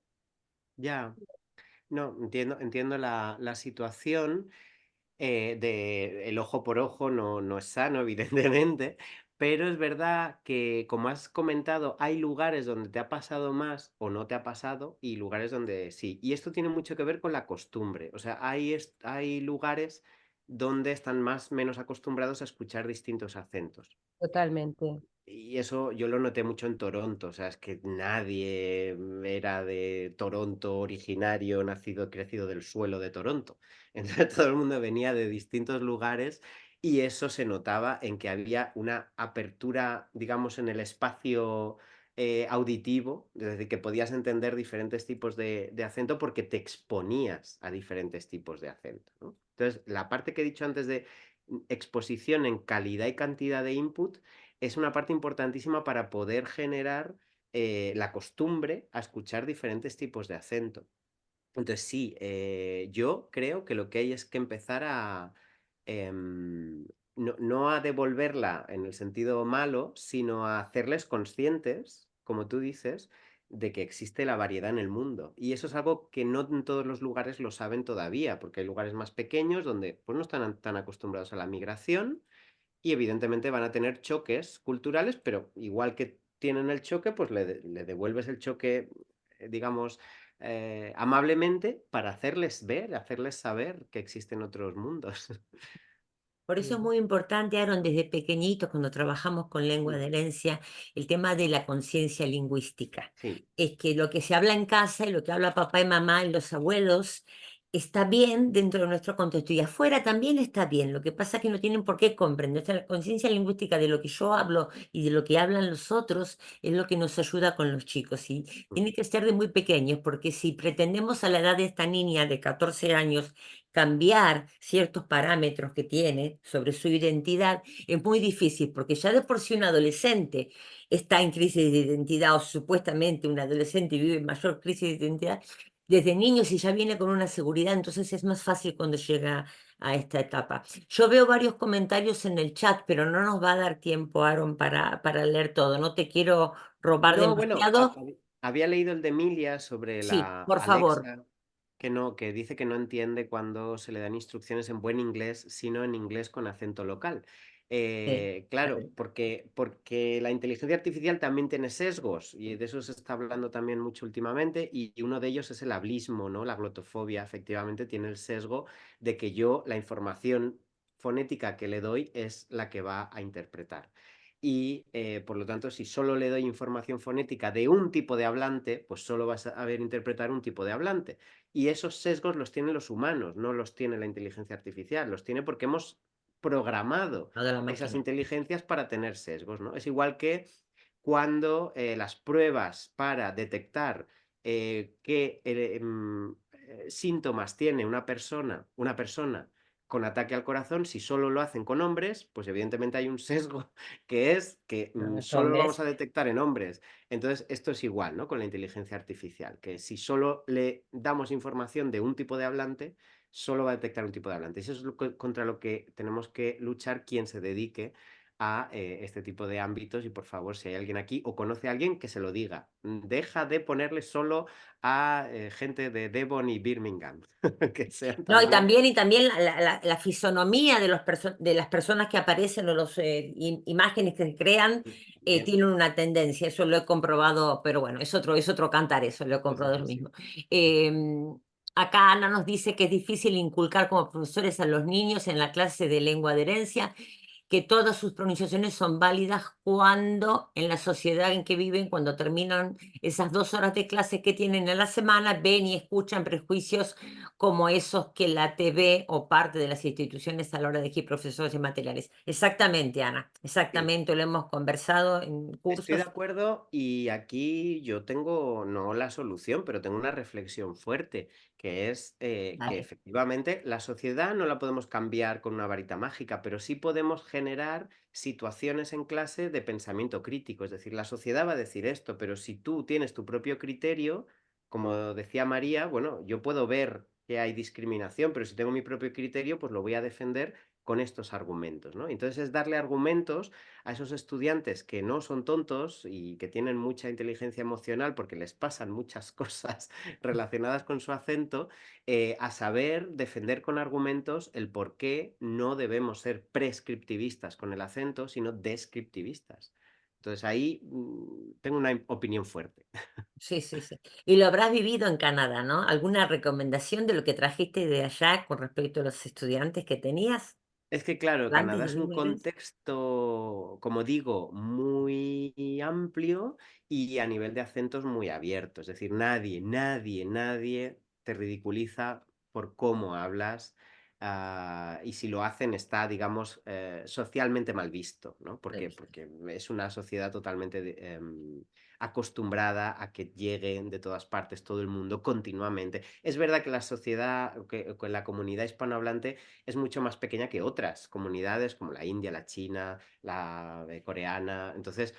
ya. No, entiendo la situación de el ojo por ojo no es sano, evidentemente, pero es verdad que, como has comentado, hay lugares donde te ha pasado más o no te ha pasado y lugares donde sí. Y esto tiene mucho que ver con la costumbre. O sea, hay lugares donde están más menos acostumbrados a escuchar distintos acentos. Totalmente. Y eso yo lo noté mucho en Toronto, o sea, es que nadie era de Toronto originario, nacido, crecido del suelo de Toronto. Entonces todo el mundo venía de distintos lugares y eso se notaba en que había una apertura, digamos, en el espacio auditivo, es decir, que podías entender diferentes tipos de acento porque te exponías a diferentes tipos de acento, ¿no? Entonces, la parte que he dicho antes de exposición en calidad y cantidad de input es una parte importantísima para poder generar la costumbre a escuchar diferentes tipos de acento. Entonces sí, yo creo que lo que hay es que empezar no a devolverla en el sentido malo, sino a hacerles conscientes, como tú dices, de que existe la variedad en el mundo. Y eso es algo que no en todos los lugares lo saben todavía, porque hay lugares más pequeños donde pues, no están tan acostumbrados a la migración y evidentemente van a tener choques culturales, pero igual que tienen el choque, pues le devuelves el choque, digamos, amablemente para hacerles ver, hacerles saber que existen otros mundos. Por eso es Ujú. muy importante, Aaron, desde pequeñitos, cuando trabajamos con lengua de herencia, el tema de la conciencia lingüística. Sí, Es que lo que se habla en casa y lo que habla papá y mamá y los abuelos está bien dentro de nuestro contexto y afuera también está bien. Lo que pasa es que no tienen por qué comprender. O sea, la conciencia lingüística de lo que yo hablo y de lo que hablan los otros es lo que nos ayuda con los chicos. Y tiene que ser de muy pequeños, porque si pretendemos a la edad de esta niña de 14 años cambiar ciertos parámetros que tiene sobre su identidad, es muy difícil, porque ya de por sí un adolescente está en crisis de identidad o supuestamente un adolescente vive en mayor crisis de identidad, desde niño si ya viene con una seguridad, entonces es más fácil cuando llega a esta etapa. Yo veo varios comentarios en el chat, pero no nos va a dar tiempo, Aaron, para leer todo. No te quiero robar no, bueno, demasiado. había leído el de Emilia sobre Sí, la por favor. Alexa, que dice que no entiende cuando se le dan instrucciones en buen inglés, sino en inglés con acento local. Sí. Claro, porque la inteligencia artificial también tiene sesgos, y de eso se está hablando también mucho últimamente, y uno de ellos es el hablismo, ¿no? La glotofobia, efectivamente, tiene el sesgo de que yo, la información fonética que le doy es la que va a interpretar. Y por lo tanto, si solo le doy información fonética de un tipo de hablante, pues solo vas a ver interpretar un tipo de hablante. Y esos sesgos los tienen los humanos, no los tiene la inteligencia artificial, los tiene porque hemos programado No de la esas máquina. inteligencias para tener sesgos, ¿no? Es igual que cuando las pruebas para detectar qué síntomas tiene una persona con ataque al corazón, si solo lo hacen con hombres, pues evidentemente hay un sesgo que es que Los solo lo vamos hombres. a detectar en hombres. Entonces, esto es igual, ¿no? Con la inteligencia artificial, que si solo le damos información de un tipo de hablante, solo va a detectar un tipo de hablante. Eso es contra lo que tenemos que luchar quien se dedique a este tipo de ámbitos y por favor, si hay alguien aquí o conoce a alguien, que se lo diga. Deja de ponerle solo a gente de Devon y Birmingham, que sean No, también... y también la fisonomía de, de las personas que aparecen o las imágenes que se crean Bien, tienen una tendencia, eso lo he comprobado, pero bueno, es otro cantar eso, lo he pues comprobado eso lo sí. mismo. Acá Ana nos dice que es difícil inculcar como profesores a los niños en la clase de lengua de herencia que todas sus pronunciaciones son válidas cuando en la sociedad en que viven, cuando terminan esas 2 horas de clase que tienen en la semana, ven y escuchan prejuicios como esos que la TV o parte de las instituciones a la hora de elegir profesores y materiales. Exactamente, Ana, Sí. exactamente, lo hemos conversado en Estoy de cursos. acuerdo y aquí yo tengo, no la solución, pero tengo una reflexión fuerte, que es que Dale. efectivamente la sociedad no la podemos cambiar con una varita mágica, pero sí podemos generar situaciones en clase de pensamiento crítico. Es decir, la sociedad va a decir esto, pero si tú tienes tu propio criterio, como decía María, bueno, yo puedo ver que hay discriminación, pero si tengo mi propio criterio, pues lo voy a defender con estos argumentos, ¿no? Entonces es darle argumentos a esos estudiantes que no son tontos y que tienen mucha inteligencia emocional porque les pasan muchas cosas relacionadas con su acento, a saber defender con argumentos el por qué no debemos ser prescriptivistas con el acento, sino descriptivistas. Entonces ahí tengo una opinión fuerte. Sí, sí, sí. Y lo habrás vivido en Canadá, ¿no? ¿Alguna recomendación de lo que trajiste de allá con respecto a los estudiantes que tenías? Es que claro, Antes Canadá de es un lengua inglesa. contexto, como digo, muy amplio y a nivel de acentos muy abierto. Es decir, nadie te ridiculiza por cómo hablas, y si lo hacen está, digamos, socialmente mal visto, ¿no? ¿Por qué? Porque es una sociedad totalmente acostumbrada a que lleguen de todas partes todo el mundo continuamente. Es verdad que la sociedad, que la comunidad hispanohablante es mucho más pequeña que otras comunidades como la India, la China, la coreana. Entonces,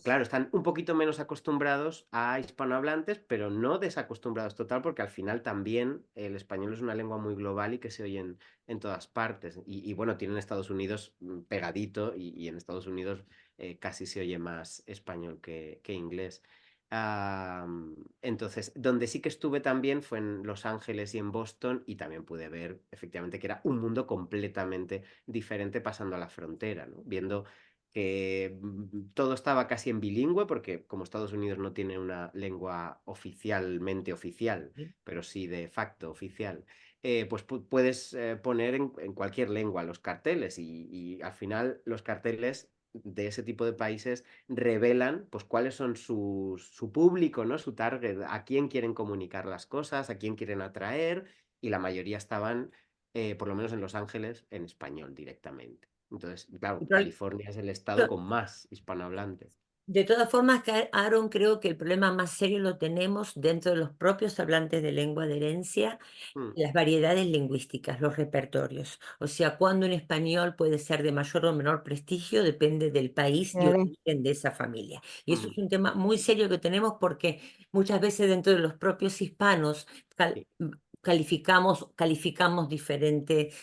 Claro, están un poquito menos acostumbrados a hispanohablantes, pero no desacostumbrados total, porque al final también el español es una lengua muy global y que se oye en todas partes. Y bueno, tienen Estados Unidos pegadito y en Estados Unidos casi se oye más español que inglés. Entonces, donde sí que estuve también fue en Los Ángeles y en Boston y también pude ver efectivamente que era un mundo completamente diferente pasando a la frontera, ¿no? Viendo que todo estaba casi en bilingüe, porque como Estados Unidos no tiene una lengua oficialmente oficial, pero sí de facto oficial, pues puedes poner en cualquier lengua los carteles y al final los carteles de ese tipo de países revelan pues cuáles son su público, ¿no? Su target, a quién quieren comunicar las cosas, a quién quieren atraer, y la mayoría estaban, por lo menos en Los Ángeles, en español directamente. Entonces, claro, California es el estado con más hispanohablantes. De todas formas, Aaron, creo que el problema más serio lo tenemos dentro de los propios hablantes de lengua de herencia, las variedades lingüísticas, los repertorios. O sea, cuando un español puede ser de mayor o menor prestigio, depende del país y Claro. origen de esa familia. Y eso es un tema muy serio que tenemos porque muchas veces dentro de los propios hispanos Sí. calificamos diferente,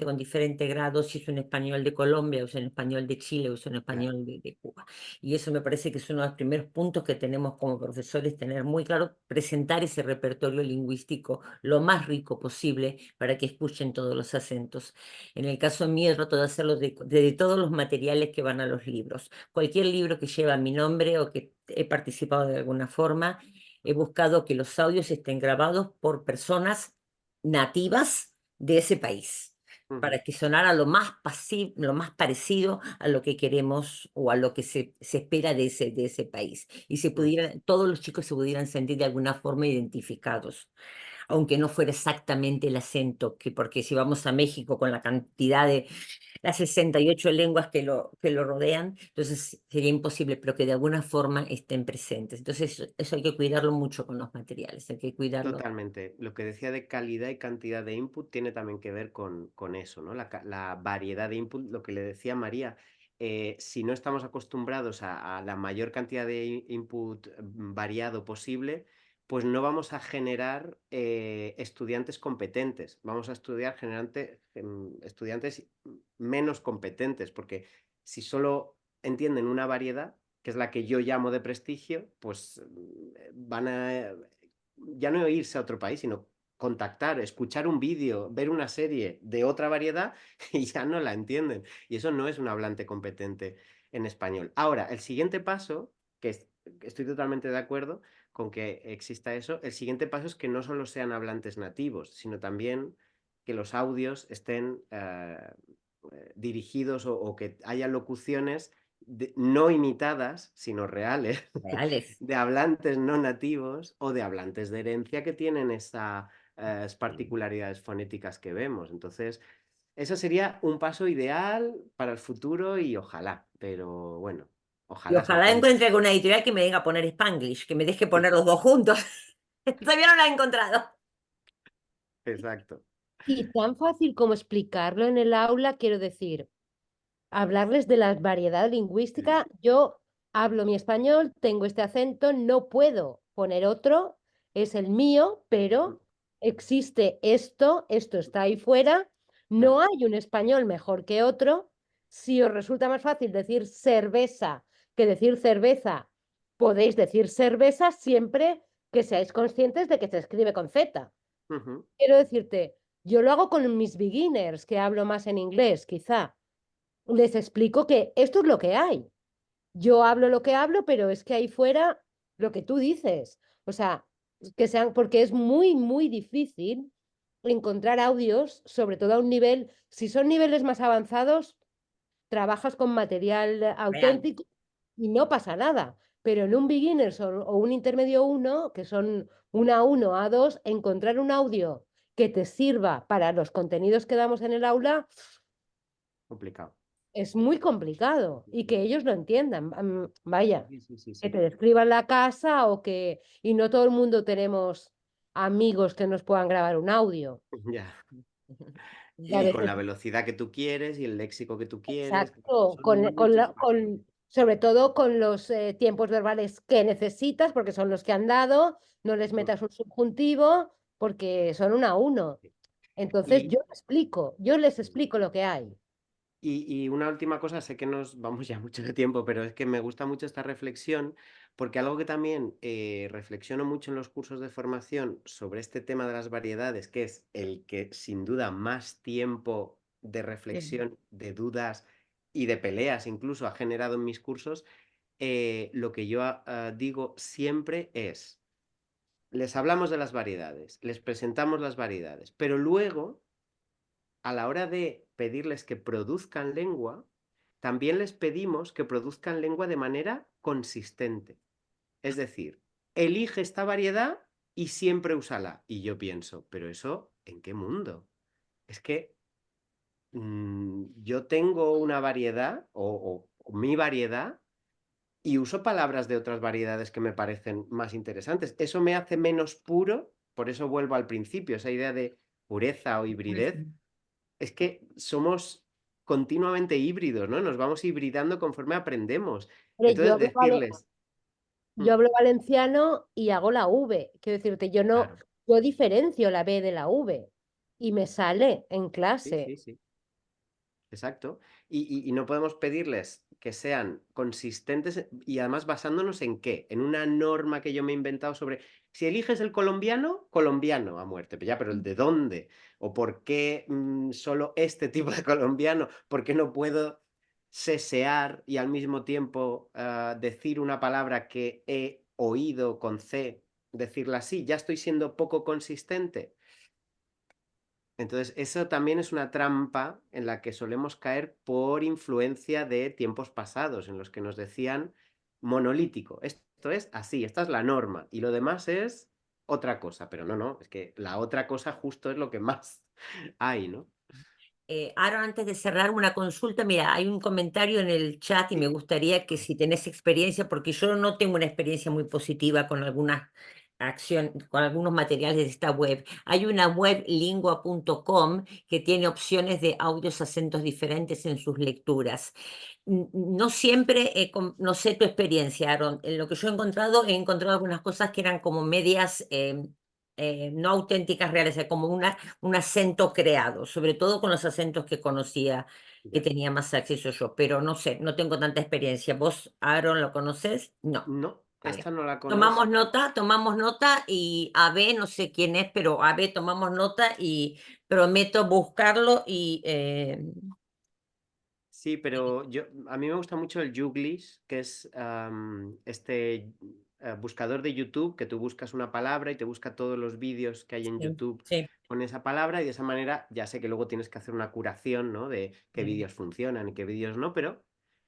con diferente grado, si es un español de Colombia, o es un español de Chile, o es un Claro. español de Cuba. Y eso me parece que es uno de los primeros puntos que tenemos como profesores, tener muy claro, presentar ese repertorio lingüístico lo más rico posible para que escuchen todos los acentos. En el caso mío, trato de hacerlo de todos los materiales que van a los libros. Cualquier libro que lleva mi nombre o que he participado de alguna forma, he buscado que los audios estén grabados por personas nativas de ese país, para que sonara lo más lo más parecido a lo que queremos o a lo que se espera de ese país. Y todos los chicos se pudieran sentir de alguna forma identificados, aunque no fuera exactamente el acento, porque si vamos a México con la cantidad de las 68 lenguas que lo rodean, entonces sería imposible, pero que de alguna forma estén presentes. Entonces eso hay que cuidarlo mucho con los materiales, hay que cuidarlo. Totalmente. Lo que decía de calidad y cantidad de input tiene también que ver con eso, ¿no? La variedad de input, lo que le decía María, si no estamos acostumbrados a la mayor cantidad de input variado posible, pues no vamos a generar estudiantes competentes, vamos a estudiantes menos competentes, porque si solo entienden una variedad, que es la que yo llamo de prestigio, pues van a ya no irse a otro país, sino contactar, escuchar un vídeo, ver una serie de otra variedad y ya no la entienden. Y eso no es un hablante competente en español. Ahora, el siguiente paso, estoy totalmente de acuerdo con que exista eso, el siguiente paso es que no solo sean hablantes nativos, sino también que los audios estén dirigidos o que haya locuciones no imitadas, sino reales, Reales. de hablantes no nativos o de hablantes de herencia que tienen esas particularidades fonéticas que vemos. Entonces, eso sería un paso ideal para el futuro y ojalá, pero bueno, Y ojalá se ojalá alcance. encuentre alguna editorial que me venga a poner Spanglish, que me deje poner los dos juntos. Todavía no la he encontrado. Exacto. Y tan fácil como explicarlo en el aula, quiero decir, hablarles de la variedad lingüística. Yo hablo mi español, tengo este acento, no puedo poner otro, es el mío, pero existe esto está ahí fuera, no hay un español mejor que otro. Si os resulta más fácil decir cerveza que decir cerveza, podéis decir cerveza siempre que seáis conscientes de que se escribe con Z. Quiero decirte, yo lo hago con mis beginners, que hablo más en inglés, quizá. Les explico que esto es lo que hay. Yo hablo lo que hablo, pero es que ahí fuera lo que tú dices. O sea, que sean, porque es muy, muy difícil encontrar audios, sobre todo a un nivel, si son niveles más avanzados, trabajas con material auténtico y no pasa nada. Pero en un beginners o un intermedio 1, que son un A1, A2, encontrar un audio que te sirva para los contenidos que damos en el aula Complicado. es muy complicado y que ellos lo entiendan. Vaya, Sí. que te describan la casa o que... Y no todo el mundo tenemos amigos que nos puedan grabar un audio. Ya. Y a Y con veces, la velocidad que tú quieres y el léxico que tú quieres. exacto, Son muchos factores. sobre todo con los tiempos verbales que necesitas, porque son los que han dado, no les metas un subjuntivo, porque son 1 a 1. Entonces Y, yo les explico lo que hay. y una última cosa, sé que nos vamos ya mucho de tiempo, pero es que me gusta mucho esta reflexión, porque algo que también reflexiono mucho en los cursos de formación sobre este tema de las variedades, que es el que sin duda más tiempo de reflexión, de dudas y de peleas incluso ha generado en mis cursos, lo que yo digo siempre es, les hablamos de las variedades, les presentamos las variedades, pero luego, a la hora de pedirles que produzcan lengua, también les pedimos que produzcan lengua de manera consistente. Es decir, elige esta variedad y siempre úsala. Y yo pienso, pero eso, ¿en qué mundo? Es que yo tengo una variedad o mi variedad y uso palabras de otras variedades que me parecen más interesantes. Eso me hace menos puro, por eso vuelvo al principio, esa idea de pureza o hibridez. Es que somos continuamente híbridos, ¿no? Nos vamos hibridando conforme aprendemos. Hombre, Entonces, decirles, yo hablo valenciano y hago la V. Quiero decirte, claro, yo diferencio la B de la V y me sale en sí, clase. sí, sí. Exacto. Y no podemos pedirles que sean consistentes y además basándonos en qué, en una norma que yo me he inventado sobre si eliges el colombiano, colombiano a muerte, pero ya, pero el de dónde o por qué solo este tipo de colombiano, por qué no puedo sesear y al mismo tiempo decir una palabra que he oído con C, decirla así, ya estoy siendo poco consistente. Entonces, eso también es una trampa en la que solemos caer por influencia de tiempos pasados, en los que nos decían monolítico. Esto es así, esta es la norma, y lo demás es otra cosa. Pero no, es que la otra cosa justo es lo que más hay, ¿no? Aaron, antes de cerrar una consulta, mira, hay un comentario en el chat y me Sí. gustaría que si tenés experiencia, porque yo no tengo una experiencia muy positiva con algunas con algunos materiales de esta web. Hay una web lingua.com que tiene opciones de audios, acentos diferentes en sus lecturas. No siempre, no sé tu experiencia, Aaron. En lo que yo he encontrado algunas cosas que eran como medias no auténticas reales, como un acento creado, sobre todo con los acentos que conocía, que Ya. tenía más acceso yo, pero no sé, no tengo tanta experiencia. ¿Vos, Aaron, lo conoces? No. No, Vale. esta no la conozco. Tomamos nota y AB, no sé quién es, pero AB tomamos nota y prometo buscarlo Sí, pero a mí me gusta mucho el Youglish, que es este buscador de YouTube, que tú buscas una palabra y te busca todos los vídeos que hay en sí, YouTube sí. con esa palabra y de esa manera ya sé que luego tienes que hacer una curación, ¿no? De qué vídeos funcionan y qué vídeos no, pero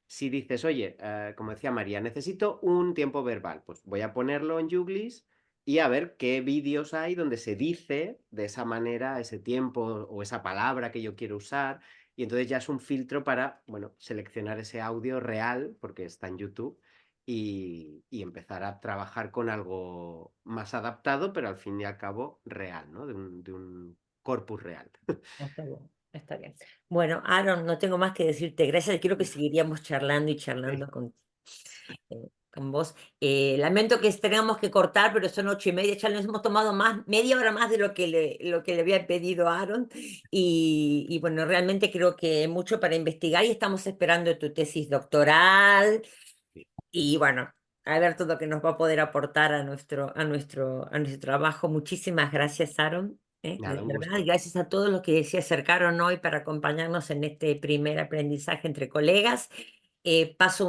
si dices, oye, como decía María, necesito un tiempo verbal, pues voy a ponerlo en Youglish y a ver qué vídeos hay donde se dice de esa manera ese tiempo o esa palabra que yo quiero usar. Y entonces ya es un filtro para, bueno, seleccionar ese audio real, porque está en YouTube, y empezar a trabajar con algo más adaptado, pero al fin y al cabo real, ¿no? De un corpus real. Está bien, está bien. Bueno, Aaron, no tengo más que decirte. Gracias. Creo que seguiríamos charlando y charlando Sí. con vos. Lamento que tengamos que cortar, pero son 8:30. Ya nos hemos tomado media hora más de lo que le había pedido a Aaron. Y bueno, realmente creo que mucho para investigar y estamos esperando tu tesis doctoral. Sí. Y bueno, a ver todo lo que nos va a poder aportar a nuestro trabajo. Muchísimas gracias, Aaron. De Nada, un verdad, y gusto. gracias a todos los que se acercaron hoy para acompañarnos en este primer aprendizaje entre colegas. Paso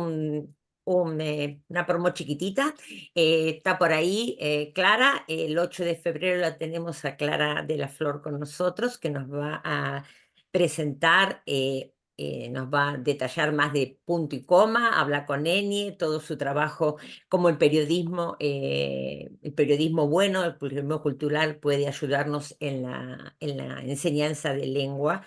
una promo chiquitita. Está por ahí Clara. El 8 de febrero la tenemos a Clara de la Flor con nosotros, que nos va a presentar. Nos va a detallar más de punto y coma, habla con Eni, todo su trabajo como el periodismo bueno, el periodismo cultural puede ayudarnos en la enseñanza de lengua.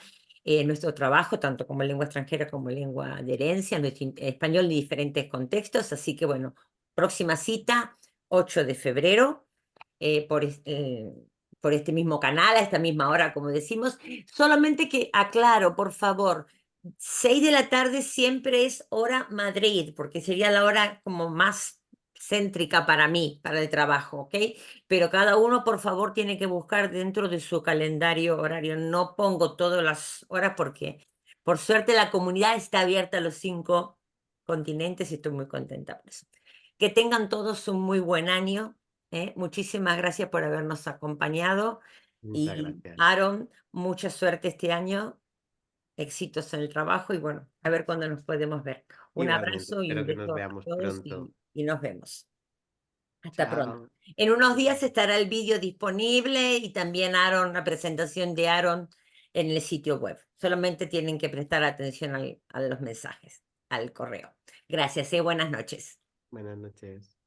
Nuestro trabajo, tanto como lengua extranjera como lengua de herencia, nuestro español en diferentes contextos. Así que bueno, próxima cita, 8 de febrero, por este mismo canal, a esta misma hora, como decimos. Solamente que aclaro, por favor, 6 de la tarde siempre es hora Madrid, porque sería la hora como más céntrica para mí, para el trabajo, ¿ok? Pero cada uno, por favor, tiene que buscar dentro de su calendario horario. No pongo todas las horas porque, por suerte, la comunidad está abierta a los 5 continentes y estoy muy contenta por eso. Que tengan todos un muy buen año, ¿eh? Muchísimas gracias por habernos acompañado. Muchas Y gracias. Aaron, mucha suerte este año, éxitos en el trabajo y bueno, a ver cuándo nos podemos ver. Un Igualmente, abrazo y un espero que nos beso a veamos todos pronto. y nos vemos. Hasta pronto. Chao. En unos días estará el vídeo disponible y también Aaron, la presentación de Aaron en el sitio web. Solamente tienen que prestar atención a los mensajes, al correo. Gracias, buenas noches. Buenas noches.